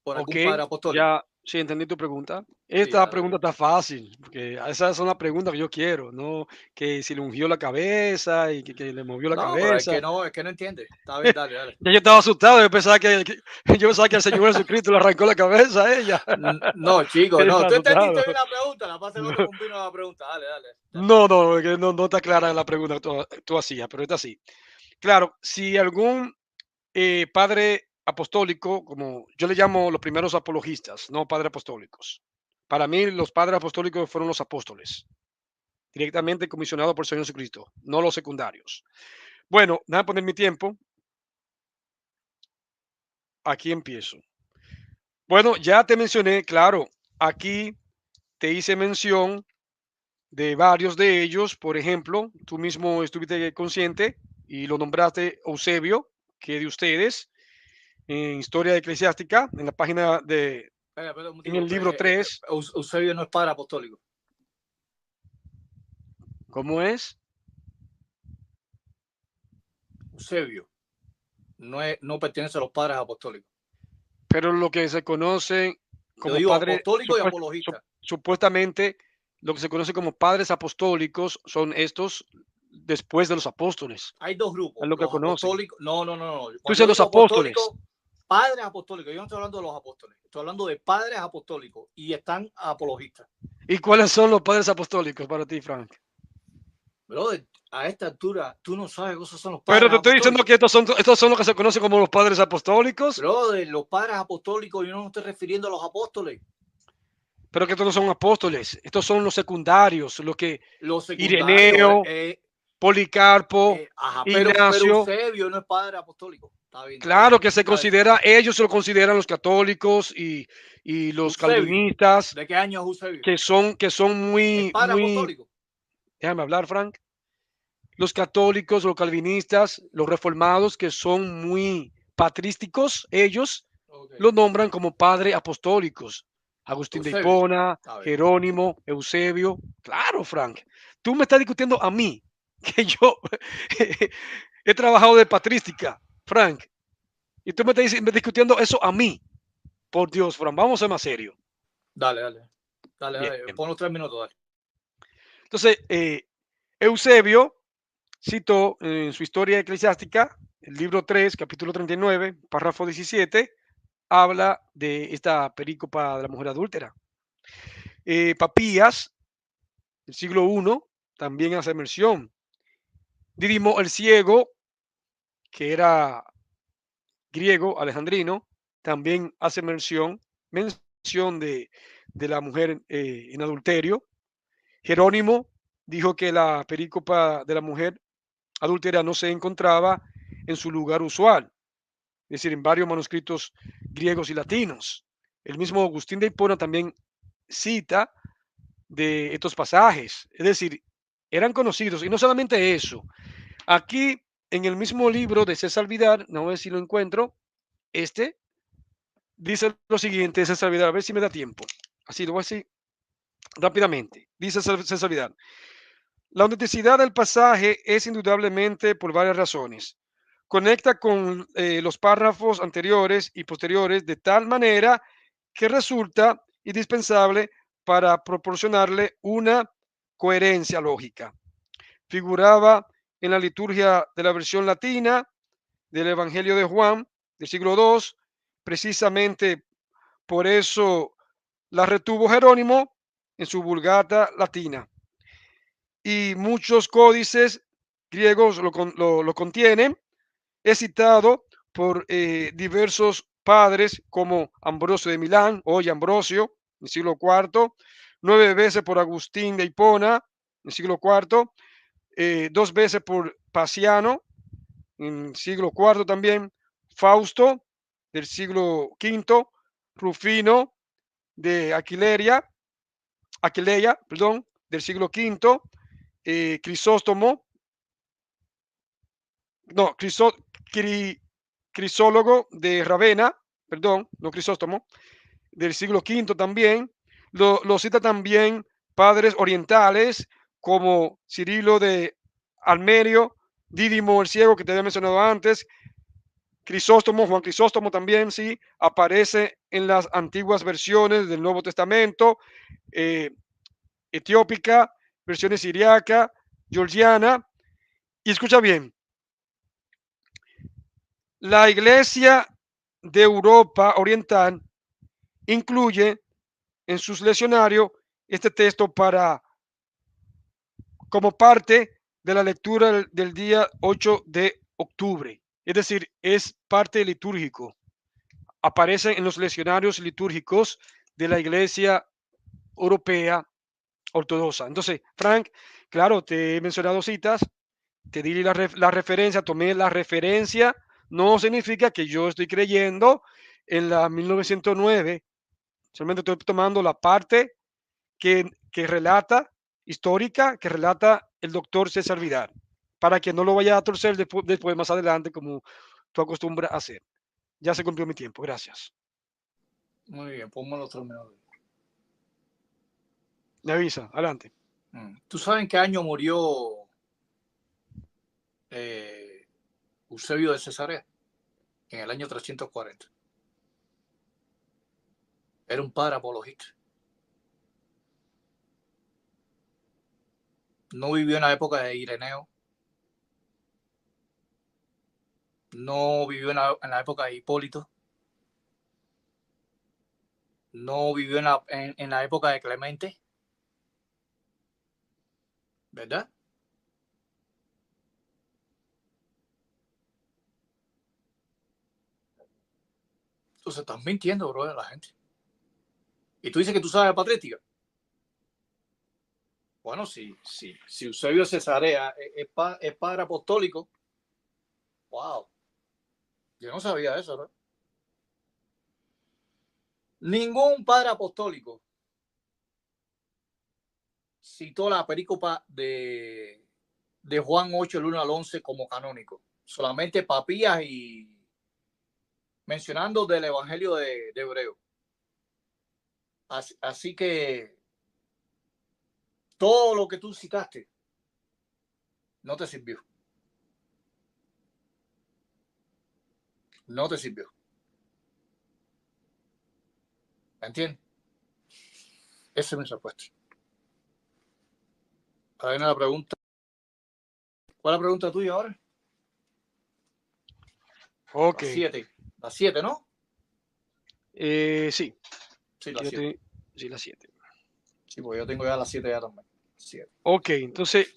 por Ok, algún padre apostólico. ya sí entendí tu pregunta. Sí, Esta dale, pregunta dime. está fácil, porque esas son las preguntas que yo quiero, no que si le ungió la cabeza y que le movió la No, pero cabeza. es que no entiende. Está bien, dale, dale. Ya yo estaba asustado, yo pensaba que el Señor Jesucristo le arrancó la cabeza a ella. No, chico, Yo no. estaba Tú asustado. entendiste bien la pregunta. La pasa el No, otro con vino a la pregunta. Dale, dale. Dale. no, que no está clara la pregunta que tú hacías, pero esta sí. Claro, si algún padre apostólico, como yo le llamo los primeros apologistas, no padres apostólicos. Para mí, los padres apostólicos fueron los apóstoles, directamente comisionados por el Señor Jesucristo, no los secundarios. Bueno, déjame poner mi tiempo. Aquí empiezo. Bueno, ya te mencioné, claro, aquí te hice mención de varios de ellos. Por ejemplo, tú mismo estuviste consciente y lo nombraste Eusebio, que de ustedes, en Historia Eclesiástica, en la página de, Espera, un en motivo. el libro 3. Eusebio no es padre apostólico. ¿Cómo es? Eusebio no pertenece a los padres apostólicos. Pero lo que se conoce Yo como digo padre, apostólico y apologista. supuestamente, lo que se conoce como padres apostólicos son estos, después de los apóstoles. Hay dos Es grupos, lo que los conocen. apostólicos. No. Tú Cuando dices yo los digo apóstoles. apostólicos, padres apostólicos. Yo no estoy hablando de los apóstoles. Estoy hablando de padres apostólicos y están apologistas. ¿Y cuáles son los padres apostólicos para ti, Frank? Brother, a esta altura tú no sabes que esos son los Pero padres te estoy diciendo apostólicos. que estos son los que se conocen como los padres apostólicos. Brother, los padres apostólicos, yo no me estoy refiriendo a los apóstoles. Pero que estos no son apóstoles. Estos son los secundarios, los que Los secundarios, Ireneo, Policarpo, pero Ignacio. Eusebio no es padre apostólico. Está bien, está bien. Claro que se Está bien. considera, ellos se lo consideran los católicos y los Eusebio, calvinistas, ¿de qué año es Eusebio? que son ¿Es muy, padre muy, apostólico? déjame hablar, Frank. Los católicos, los calvinistas, los reformados, que son muy patrísticos, ellos Okay. los nombran como padres apostólicos. Agustín de Eusebio. Hipona, Está bien. Jerónimo, Eusebio. Claro, Frank. Tú me estás discutiendo a mí, que yo he trabajado de patrística, Frank. Y tú me estás discutiendo eso a mí. Por Dios, Frank, vamos a ser más serios. Dale. Bien. Pon los 3 minutos, dale. Entonces, Eusebio citó en su historia eclesiástica, el libro 3, capítulo 39, párrafo 17, habla de esta perícopa de la mujer adúltera. Papías, del siglo I, también hace mención. Didimo el ciego, que era griego, alejandrino, también hace mención de la mujer en adulterio. Jerónimo dijo que la perícopa de la mujer adúltera no se encontraba en su lugar usual, es decir, en varios manuscritos griegos y latinos. El mismo Agustín de Hipona también cita de estos pasajes, es decir, eran conocidos. Y no solamente eso, aquí en el mismo libro de César Vidal, no sé si lo encuentro, dice lo siguiente, César Vidal, a ver si me da tiempo. Así lo voy a decir rápidamente. Dice César Vidal. La autenticidad del pasaje es indudablemente por varias razones. Conecta con los párrafos anteriores y posteriores de tal manera que resulta indispensable para proporcionarle una coherencia lógica. Figuraba en la liturgia de la versión latina del Evangelio de Juan del siglo II, precisamente por eso la retuvo Jerónimo en su Vulgata latina. Y muchos códices griegos lo contienen. Es citado por diversos padres como Ambrosio de Milán, hoy Ambrosio, en el siglo IV, 9 veces por Agustín de Hipona, en el siglo IV, 2 veces por Paciano, en el siglo IV también, Fausto, del siglo V, Rufino de Aquileia, perdón, del siglo V, Crisóstomo, no, Crisólogo de Ravenna, perdón, no Crisóstomo, del siglo V también. Lo cita también padres orientales como Cirilo de Almerio, Dídimo el ciego que te había mencionado antes, Crisóstomo, Juan Crisóstomo también, sí, aparece en las antiguas versiones del Nuevo Testamento, eh, etiópica, versiones siriaca, georgiana. Y escucha bien, la Iglesia de Europa Oriental incluye en sus leccionarios este texto como parte de la lectura del día 8 de octubre. Es decir, es parte litúrgico. Aparece en los leccionarios litúrgicos de la Iglesia Europea Ortodoxa. Entonces, Frank, claro, te he mencionado citas, te di la referencia, tomé la referencia, no significa que yo estoy creyendo en la 1909, solamente estoy tomando la parte que relata, histórica, que relata el doctor César Vidal, para que no lo vaya a torcer después más adelante como tú acostumbras a hacer. Ya se cumplió mi tiempo, gracias. Muy bien, ponme los 3 minutos. Me avisa, adelante. ¿Tú sabes en qué año murió Eusebio de Cesarea? En el año 340. Era un padre apologista. No vivió en la época de Ireneo, no vivió en la época de Hipólito, no vivió en la época de Clemente, ¿verdad? Entonces estás mintiendo, bro, a la gente. Y tú dices que tú sabes patrística. Bueno, si Eusebio Cesarea es padre apostólico, wow, yo no sabía eso, ¿no? Ningún padre apostólico citó la perícopa de Juan 8, el 1 al 11 como canónico. Solamente Papías y mencionando del Evangelio de Hebreo. Así que todo lo que tú citaste no te sirvió. No te sirvió. ¿Me entiendes? Esa es mi respuesta. Ahí viene la pregunta. ¿Cuál es la pregunta tuya ahora? Ok. La 7, ¿no? Sí. Sí, la 7. Sí, la 7. Sí, pues yo tengo ya la 7 ya también. 7. Ok, entonces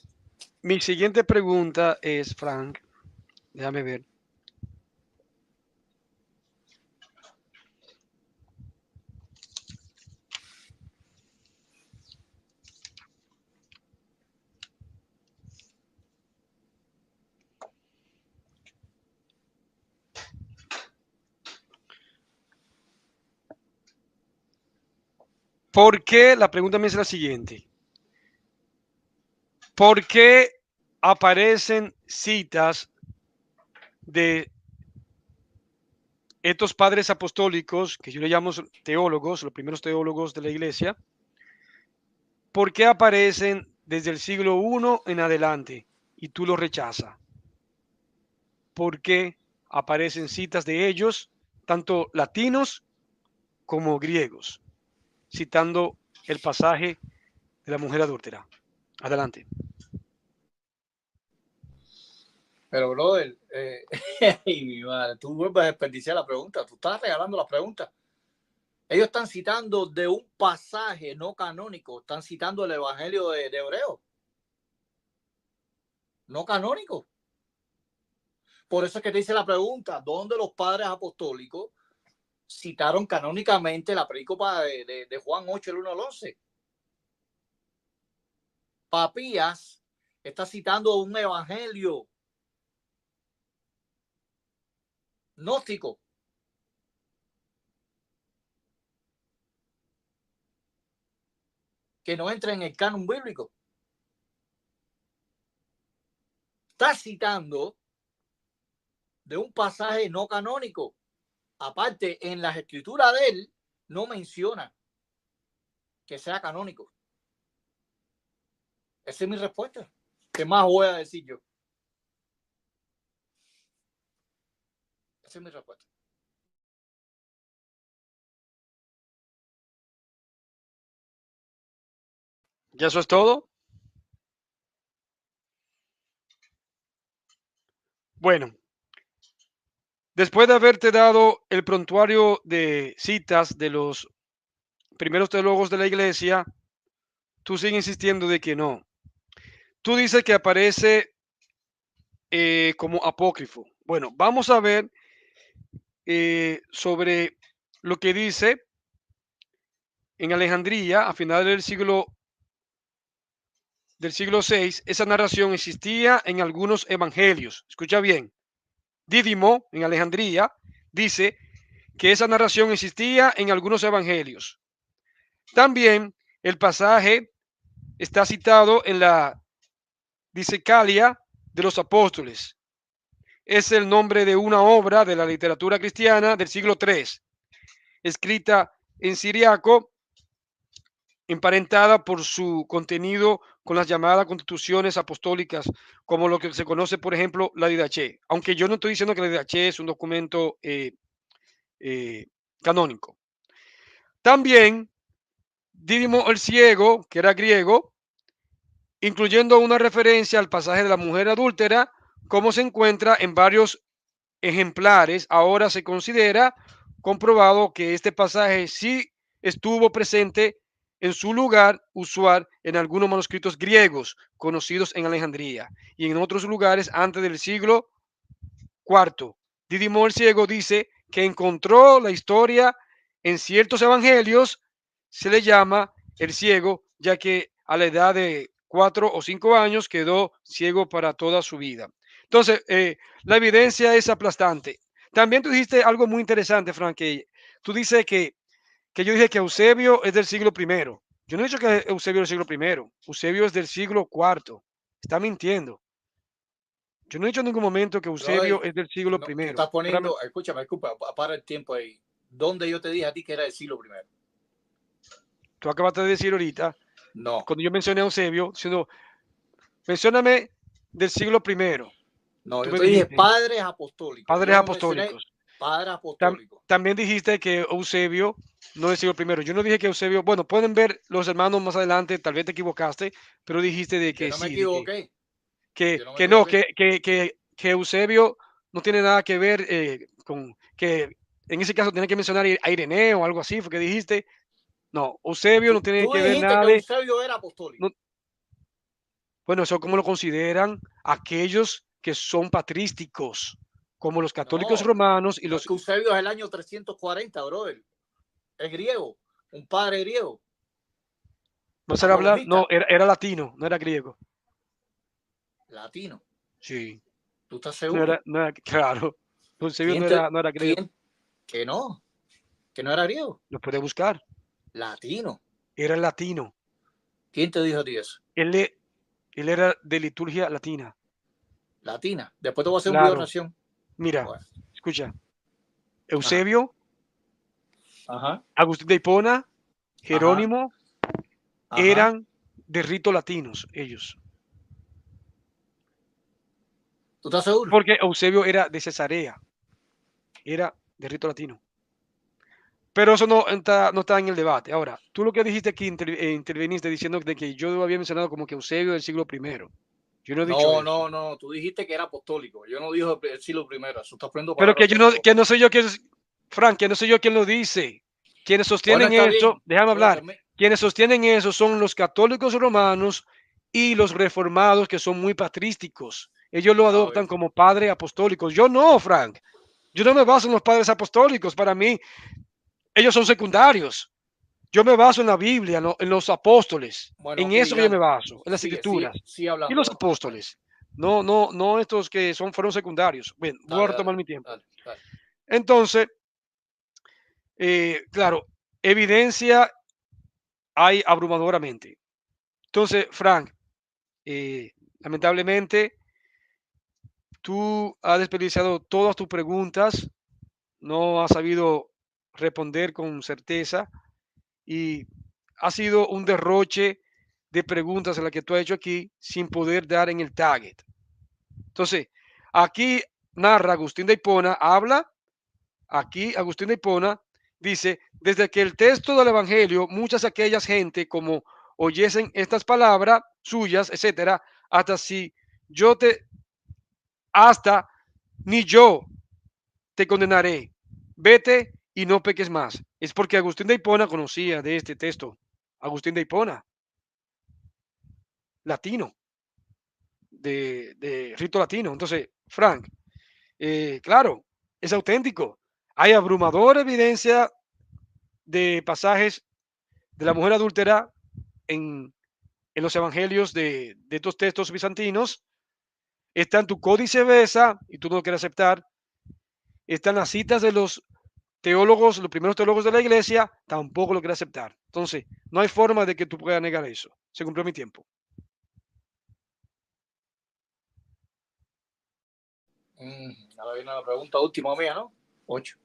mi siguiente pregunta es, Frank, déjame ver. ¿Por qué? La pregunta me es la siguiente. ¿Por qué aparecen citas de estos padres apostólicos, que yo le llamo teólogos, los primeros teólogos de la iglesia? ¿Por qué aparecen desde el siglo I en adelante y tú los rechazas? ¿Por qué aparecen citas de ellos, tanto latinos como griegos, citando el pasaje de la mujer adúltera? Adelante. Pero, brother, mi madre, tú vuelves a desperdiciar la pregunta. Tú estás regalando las preguntas. Ellos están citando de un pasaje no canónico. Están citando el Evangelio de Hebreo. No canónico. Por eso es que te hice la pregunta, ¿dónde los padres apostólicos citaron canónicamente la perícopa de Juan 8, el 1 al 11? Papías está citando un evangelio gnóstico. Que no entra en el canon bíblico. Está citando de un pasaje no canónico. Aparte, en las escrituras de él no menciona que sea canónico. Esa es mi respuesta. ¿Qué más voy a decir yo? Esa es mi respuesta. ¿Ya eso es todo? Bueno, después de haberte dado el prontuario de citas de los primeros teólogos de la iglesia, tú sigues insistiendo de que no. Tú dices que aparece como apócrifo. Bueno, vamos a ver sobre lo que dice en Alejandría a finales del siglo VI. Esa narración existía en algunos evangelios. Escucha bien. Dídimo, en Alejandría, dice que esa narración existía en algunos evangelios. También el pasaje está citado en la Dicecalia de los Apóstoles. Es el nombre de una obra de la literatura cristiana del siglo III, escrita en siriaco, emparentada por su contenido con las llamadas constituciones apostólicas, como lo que se conoce, por ejemplo, la Didache. Aunque yo no estoy diciendo que la Didache es un documento canónico. También Dídimo el Ciego, que era griego, incluyendo una referencia al pasaje de la mujer adúltera, como se encuentra en varios ejemplares, ahora se considera comprobado que este pasaje sí estuvo presente en su lugar usual en algunos manuscritos griegos conocidos en Alejandría y en otros lugares antes del siglo IV. Didimo el ciego dice que encontró la historia en ciertos evangelios, se le llama el ciego, ya que a la edad de 4 o 5 años quedó ciego para toda su vida. Entonces, la evidencia es aplastante. También tú dijiste algo muy interesante, Frank, que tú dices que yo dije que Eusebio es del siglo primero. Yo no he dicho que Eusebio es del siglo primero. Eusebio es del siglo cuarto. Está mintiendo. Yo no he dicho en ningún momento que Eusebio Brother, es del siglo no, tú primero. estás poniendo, escúchame, disculpa, para el tiempo ahí. ¿Dónde yo te dije a ti que era el siglo primero? Tú acabaste de decir ahorita, No, cuando yo mencioné a Eusebio, diciendo, mencióname del siglo primero. no, Tú yo me te dije dijiste, padres apostólicos. padres Yo no mencioné apostólicos. padres apostólicos. También dijiste que Eusebio no es del siglo primero. Yo no dije que Eusebio, bueno, pueden ver los hermanos más adelante, tal vez te equivocaste, pero dijiste de Yo que no me sí, de que, equivoqué. que, Yo no me que no, equivoqué. que Eusebio no tiene nada que ver con que en ese caso tiene que mencionar a Ireneo o algo así, porque dijiste, no, Eusebio no tiene Tú que ver dijiste que nada de, Eusebio era apostólico. no, bueno, eso como lo consideran aquellos que son patrísticos, como los católicos No, romanos y no es los... que Eusebio es el año 340, brother. Es griego, un padre griego, No será hablar, no, apologista, era latino, no era griego. latino. Sí, ¿Tú estás no seguro? era, no era claro. Eusebio ¿Quién te, no era griego. quién, que no, que no era griego? Lo puede buscar. Latino. Era latino. ¿Quién te dijo a ti eso? Él, él era de liturgia latina. Latina. Después te voy a hacer un video de Claro. nación. Mira, Bueno, escucha. ajá, Eusebio, ajá, Agustín de Hipona, ajá, Jerónimo ajá. eran de rito latinos, ellos. ¿Tú estás seguro? Porque Eusebio era de Cesarea, era de rito latino. Pero eso no está en el debate. Ahora, tú lo que dijiste aquí, interveniste diciendo de que yo había mencionado como que Eusebio del siglo primero. Yo no he dicho No, eso. no, no. Tú dijiste que era apostólico. Yo no dije el siglo primero. Eso estás poniendo Pero palabras por la boca. que no soy yo quien, Frank, que no soy yo quien lo dice. Quienes Bueno, sostienen está eso, bien. déjame Fíjate, hablar, quienes sostienen eso son los católicos romanos y los reformados que son muy patrísticos. Ellos lo a adoptan ver. como padres apostólicos. Yo no, Frank. Yo no me baso en los padres apostólicos. Para mí, ellos son secundarios. Yo me baso en la Biblia, en los apóstoles. Bueno, En ok, eso que yo me dale. baso, en las Sigue, sigue, escrituras. sigue Y hablando los ahora. Dale, apóstoles. No, no, no estos que fueron secundarios. Bien, voy a dale, retomar dale, mi tiempo. dale, dale. Entonces, claro, evidencia hay abrumadoramente. Entonces, Frank, lamentablemente, tú has desperdiciado todas tus preguntas, no has sabido responder con certeza y ha sido un derroche de preguntas en las que tú has hecho aquí sin poder dar en el target. Entonces, aquí narra Agustín de Hipona, habla, aquí Agustín de Hipona dice, desde que el texto del Evangelio, muchas aquellas gente como oyesen estas palabras suyas, etcétera, hasta si yo te, hasta ni yo te condenaré, vete y no peques más. Es porque Agustín de Hipona conocía de este texto. Agustín de Hipona, latino, de rito latino. Entonces, Frank, claro, es auténtico. Hay abrumadora evidencia de pasajes de la mujer adúltera en, en los evangelios de estos textos bizantinos. Está en tu códice Besa y tú no lo quieres aceptar. Están las citas de los teólogos, los primeros teólogos de la iglesia, tampoco lo quieres aceptar. Entonces, no hay forma de que tú puedas negar eso. Se cumplió mi tiempo. Ahora viene la pregunta última mía, ¿no? 8.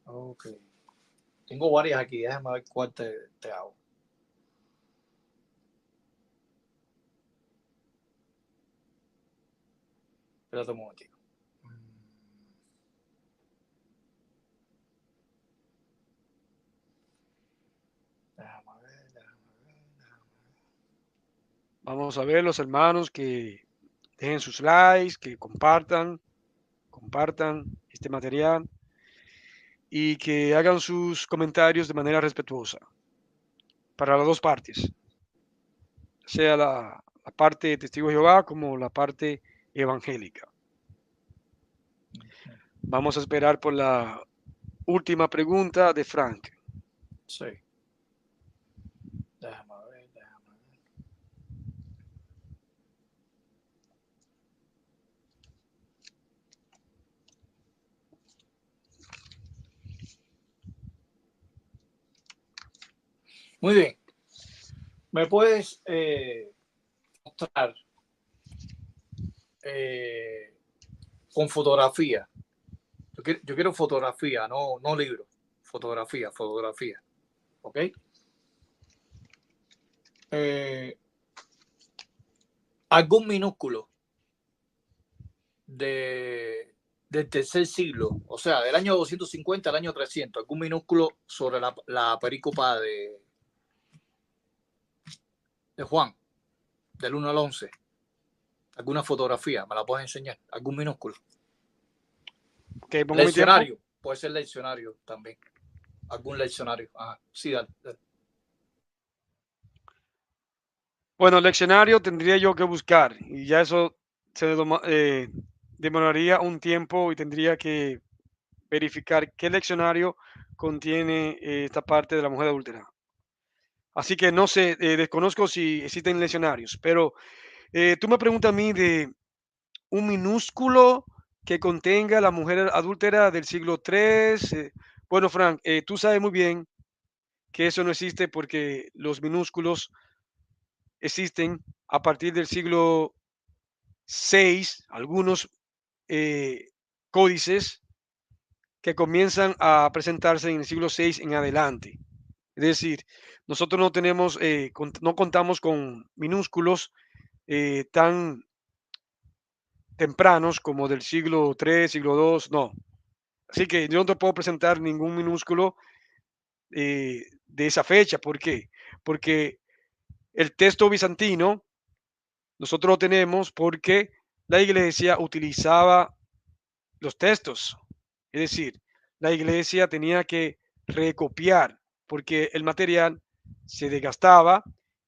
Ok. Tengo varias aquí. Déjame ver cuál te hago. Espérate un momentito. Déjame ver, déjame ver, déjame ver. Vamos a ver los hermanos que dejen sus likes, que compartan. compartan este material y que hagan sus comentarios de manera respetuosa para las dos partes, sea la parte de Testigo de Jehová como la parte evangélica. Vamos a esperar por la última pregunta de Frank. Sí. Déjame ver, déjame ver. Muy bien. ¿Me puedes mostrar con fotografía? Yo quiero fotografía, no libro. Fotografía. ¿Ok? Algún minúsculo del tercer siglo, o sea, del año 250 al año 300, algún minúsculo sobre la perícopa de Juan, del 1 al 11. Alguna fotografía, ¿me la puedes enseñar? Algún minúsculo. Okay, pongo mi tiempo. Leccionario, puede ser leccionario también. Algún leccionario. Ajá. Sí, dale. Bueno, leccionario tendría yo que buscar y ya eso se demoraría un tiempo y tendría que verificar qué leccionario contiene esta parte de la mujer adúltera. Así que no sé, desconozco si existen leccionarios, pero tú me preguntas a mí de un minúsculo que contenga la mujer adúltera del siglo III. Bueno, Frank, tú sabes muy bien que eso no existe porque los minúsculos existen a partir del siglo VI, algunos códices que comienzan a presentarse en el siglo VI en adelante. Es decir, nosotros no tenemos, no contamos con minúsculos tan tempranos como del siglo III, siglo II, no. Así que yo no te puedo presentar ningún minúsculo de esa fecha. ¿Por qué? Porque el texto bizantino nosotros lo tenemos porque la iglesia utilizaba los textos. Es decir, la iglesia tenía que recopiar porque el material se desgastaba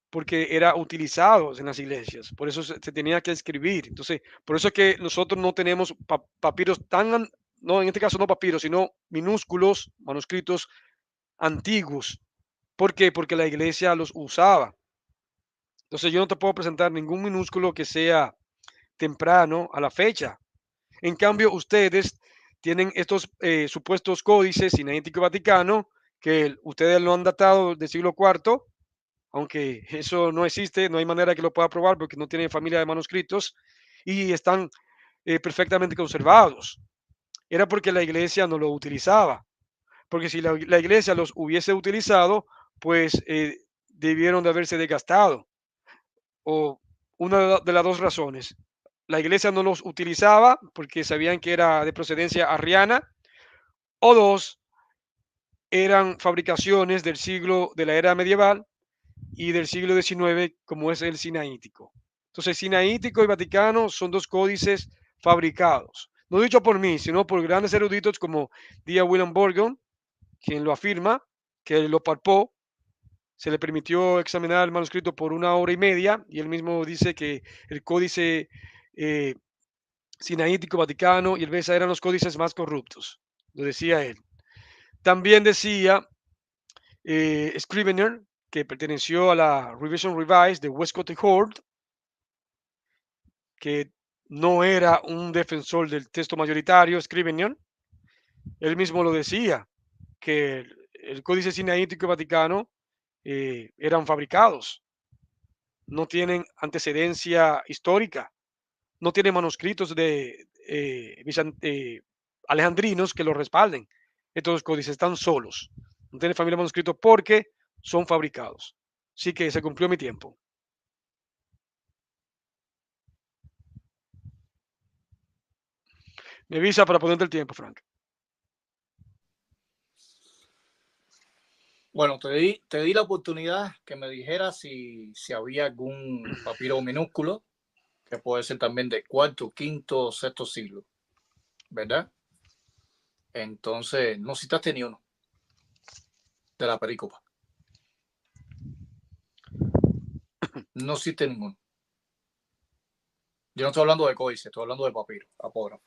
porque era utilizado en las iglesias. Por eso se tenía que escribir. Entonces, por eso es que nosotros no tenemos papiros tan, no, en este caso no papiros, sino minúsculos, manuscritos antiguos. ¿Por qué? Porque la iglesia los usaba. Entonces, yo no te puedo presentar ningún minúsculo que sea temprano a la fecha. En cambio, ustedes tienen estos supuestos códices sinaítico y vaticano que ustedes lo han datado del siglo IV, aunque eso no existe, no hay manera que lo pueda probar porque no tienen familia de manuscritos y están perfectamente conservados. Era porque la iglesia no lo utilizaba, porque si la iglesia los hubiese utilizado, pues debieron de haberse desgastado. O una de las dos razones. La iglesia no los utilizaba porque sabían que era de procedencia arriana, o dos, eran fabricaciones del siglo de la era medieval y del siglo XIX, como es el sinaítico. Entonces, sinaítico y vaticano son dos códices fabricados, no dicho por mí, sino por grandes eruditos como D. William Burgon, quien lo afirma, que lo palpó, se le permitió examinar el manuscrito por 1 hora y media y él mismo dice que el códice eh, sinaítico, vaticano y el Besa eran los códices más corruptos, lo decía él. También decía Scrivener, que perteneció a la Revision Revised de Westcott y Hort, que no era un defensor del texto mayoritario, Scrivener. Él mismo lo decía, que el códice sinaítico y vaticano eran fabricados, no tienen antecedencia histórica, no tienen manuscritos de alejandrinos que los respalden. Estos códices están solos, no tienen familia de manuscritos porque son fabricados. Así que se cumplió mi tiempo. Me avisa para ponerte el tiempo, Frank. Bueno, te di la oportunidad que me dijeras si había algún papiro minúsculo, que puede ser también de cuarto, quinto, sexto siglo. ¿verdad? Entonces, no citaste ni uno de la perícopa. No cité ninguno. Yo no estoy hablando de códice, estoy hablando de papiro, apógrafo.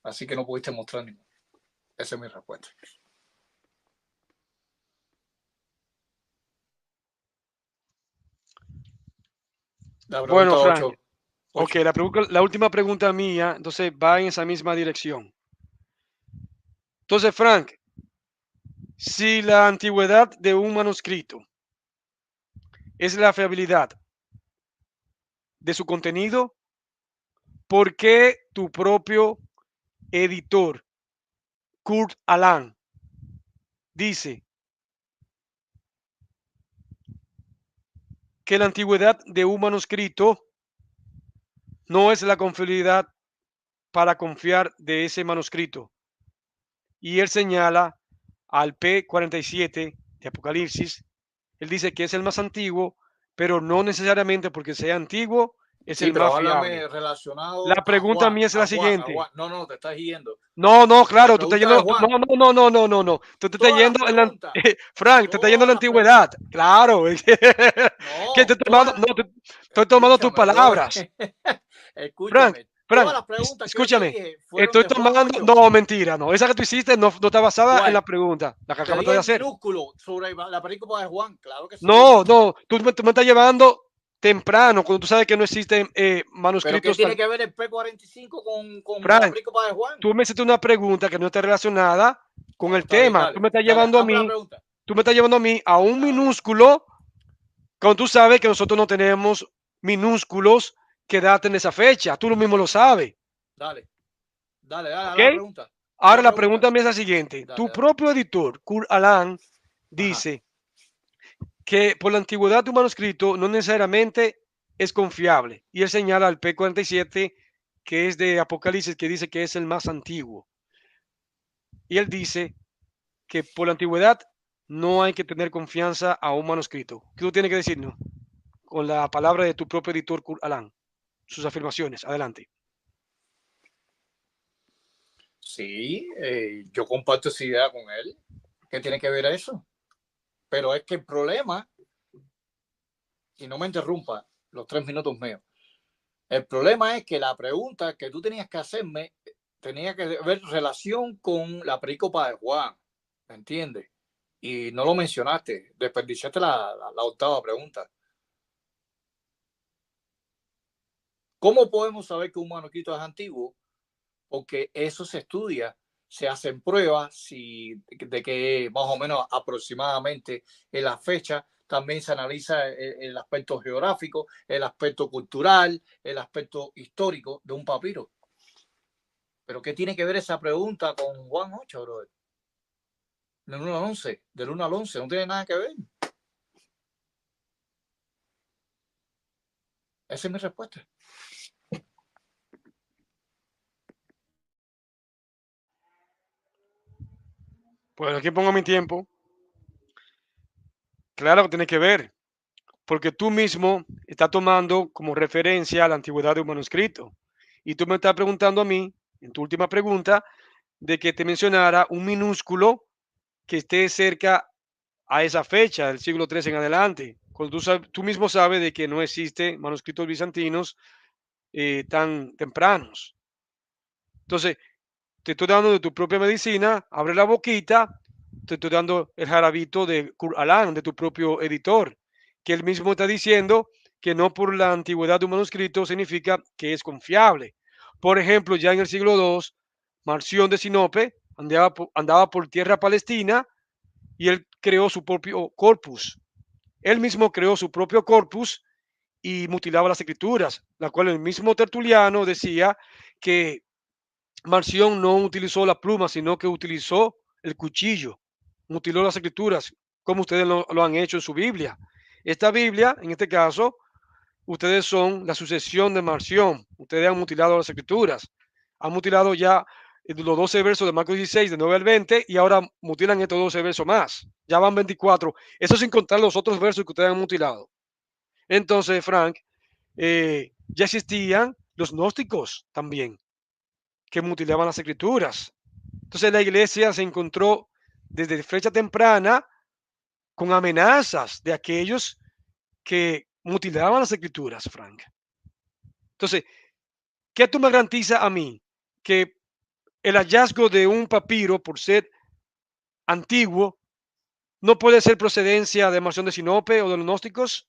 Así que no pudiste mostrar ninguno. Esa es mi respuesta. La pregunta Bueno, Frank, 8. ok, la última pregunta mía, entonces va en esa misma dirección. Entonces, Frank, si la antigüedad de un manuscrito es la fiabilidad de su contenido, ¿por qué tu propio editor, Kurt Aland, dice que la antigüedad de un manuscrito no es la confiabilidad para confiar de ese manuscrito? Y él señala al P47 de Apocalipsis. Él dice que es el más antiguo, pero no necesariamente porque sea antiguo es Sí, el pero más háblame fiable. La relacionado a pregunta Juan, mía es a la Juan, a siguiente. Juan. No, no, te estás yendo. No, no, La claro, tú estás pregunta de yendo, Juan. no, no, no, no, no, no, no. Tú te estás Todas las yendo en la, preguntas. Frank, te estás yendo en la Todas las antigüedad. preguntas. Claro, que No, te tomando, no, estoy tomando tus escúchame, bro. palabras. Frank, Escúchame. Todas Frank, las preguntas que yo te escúchame. dije fueron Estoy de Juan tomando, 8. no, mentira, no. Esa que tú hiciste no está basada en la ¿Cuál? pregunta, la que Te acabas de dije en hacer. minúsculo sobre la película de Juan. Claro que sí. No, no, tú me estás llevando temprano, cuando tú sabes que no existen Pero ¿qué manuscritos tiene tan... que ver el P45 con la Frank, película de Juan? tú me hiciste una pregunta que no está relacionada con Bueno, el está bien, tema. Tú dale. me estás Dale, llevando a hazme la mí, pregunta. tú me estás llevando a mí a un Dale, minúsculo, cuando tú sabes que nosotros no tenemos minúsculos que daten esa fecha. Tú lo mismo lo sabes, dale, dale, haz ¿ok? la pregunta. Haz Ahora la la pregunta. pregunta mía es la siguiente. Dale, Tu dale. propio editor, Kurt Aland, Ajá. dice que por la antigüedad de un manuscrito no necesariamente es confiable. Y él señala al P47, que es de Apocalipsis, que dice que es el más antiguo. Y él dice que por la antigüedad no hay que tener confianza a un manuscrito. ¿Qué tú tienes que decirnos con la palabra de tu propio editor, Kurt Aland? Sus afirmaciones. Adelante. Sí, yo comparto esa idea con él. ¿Qué tiene que ver eso? Pero es que el problema, y no me interrumpa los 3 minutos míos, el problema es que la pregunta que tú tenías que hacerme tenía que ver relación con la perícopa de Juan, ¿me entiendes? Y no lo mencionaste, desperdiciaste la octava pregunta. ¿Cómo podemos saber que un manuscrito es antiguo? Porque eso se estudia, se hacen pruebas de que más o menos aproximadamente en la fecha. También se analiza el aspecto geográfico, el aspecto cultural, el aspecto histórico de un papiro. ¿Pero qué tiene que ver esa pregunta con Juan 8, brother? Del 1 al 11, del 1 al 11, no tiene nada que ver. Esa es mi respuesta. Pues aquí pongo mi tiempo. Claro que tiene que ver, porque tú mismo estás tomando como referencia la antigüedad de un manuscrito. Y tú me estás preguntando a mí, en tu última pregunta, de que te mencionara un minúsculo que esté cerca a esa fecha, del siglo III en adelante. Cuando tú mismo sabes de que no existen manuscritos bizantinos tan tempranos. Entonces, te estoy dando de tu propia medicina, abre la boquita, te estoy dando el jarabito de Kurt Aland, de tu propio editor, que él mismo está diciendo que no por la antigüedad de un manuscrito significa que es confiable. Por ejemplo, ya en el siglo II, Marción de Sinope andaba por tierra palestina y él creó su propio corpus. Él mismo creó su propio corpus y mutilaba las escrituras, la cual el mismo Tertuliano decía que Marción no utilizó la pluma, sino que utilizó el cuchillo, mutiló las escrituras, como ustedes lo han hecho en su Biblia. Esta Biblia, en este caso, ustedes son la sucesión de Marción. Ustedes han mutilado las escrituras. Han mutilado ya los 12 versos de Marcos 16, de 9 al 20, y ahora mutilan estos 12 versos más. Ya van 24. Eso sin contar los otros versos que ustedes han mutilado. Entonces, Frank, ya existían los gnósticos también. que mutilaban las escrituras. Entonces la iglesia se encontró desde fecha temprana con amenazas de aquellos que mutilaban las escrituras, Frank. Entonces, ¿qué tú me garantiza a mí? Que el hallazgo de un papiro, por ser antiguo, no puede ser procedencia de Marción de Sinope o de los gnósticos.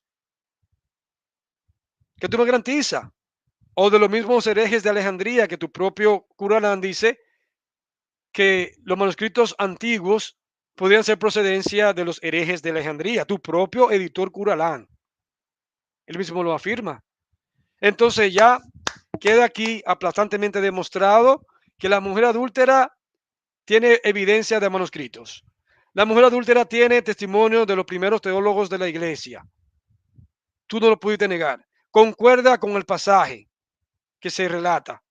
¿Qué tú me garantiza? O de los mismos herejes de Alejandría, que tu propio Curalán dice que los manuscritos antiguos podrían ser procedencia de los herejes de Alejandría. Tu propio editor Curalán, él mismo lo afirma. Entonces ya queda aquí aplastantemente demostrado que la mujer adúltera tiene evidencia de manuscritos. La mujer adúltera tiene testimonio de los primeros teólogos de la iglesia. Tú no lo pudiste negar. Concuerda con el pasaje que se relata.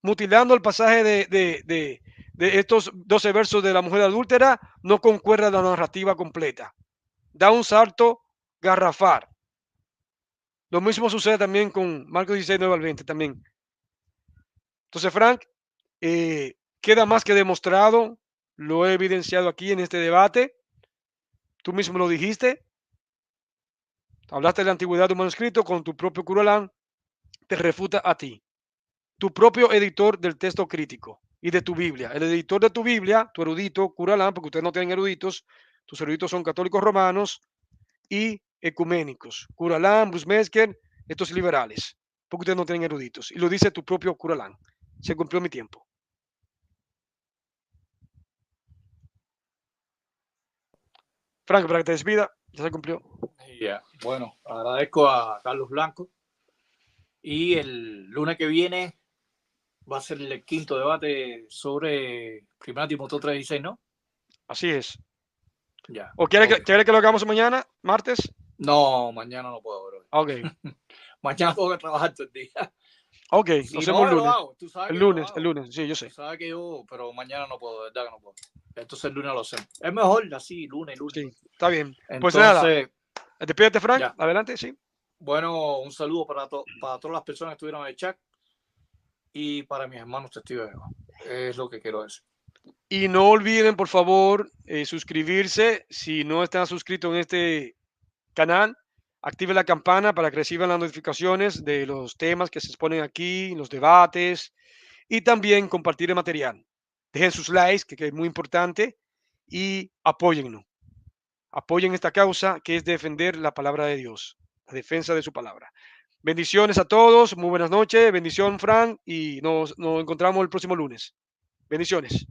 Mutilando el pasaje de estos 12 versos de la mujer adúltera, no concuerda la narrativa completa. Da un salto garrafal. Lo mismo sucede también con Marcos 16, 9 al 20 también. Entonces, Frank, queda más que demostrado, lo he evidenciado aquí en este debate. Tú mismo lo dijiste, hablaste de la antigüedad de un manuscrito con tu propio Curalán, te refuta a ti, tu propio editor del texto crítico y de tu Biblia. El editor de tu Biblia, tu erudito, Curalán, porque ustedes no tienen eruditos, tus eruditos son católicos romanos y ecuménicos. Curalán, Bruce Mesker, estos liberales, porque ustedes no tienen eruditos. Y lo dice tu propio Curalán. Se cumplió mi tiempo. Frank, para que te despida, ya se cumplió. Yeah. Bueno, agradezco a Carlos Blanco y el lunes que viene va a ser el quinto debate sobre 1 Timoteo 3:16, ¿no? Así es. Ya. ¿O quiere que lo hagamos mañana, martes? No, mañana no puedo, bro. Ok. Mañana tengo que trabajar todo el día. Ok, Si lo hacemos el no, lunes. lo hago. Tú sabes El que yo lo lunes, hago. el lunes, sí, yo Tú sé. sabes que yo, pero mañana no puedo, de verdad que no puedo. Entonces el lunes lo hacemos. Es mejor así, lunes. Sí, está bien. Pues nada, Entonces, despídete, Frank. ya. Adelante, sí. Bueno, un saludo para todas las personas que estuvieron en el chat y para mis hermanos testigos de Jehová. Es lo que quiero decir. Y no olviden, por favor, suscribirse. Si no están suscritos en este canal, active la campana para que reciban las notificaciones de los temas que se exponen aquí, los debates, y también compartir el material. Dejen sus likes, que es muy importante, y apóyennos. Apoyen esta causa que es defender la palabra de Dios, la defensa de su palabra. Bendiciones a todos, muy buenas noches, bendición Frank, y nos encontramos el próximo lunes. Bendiciones.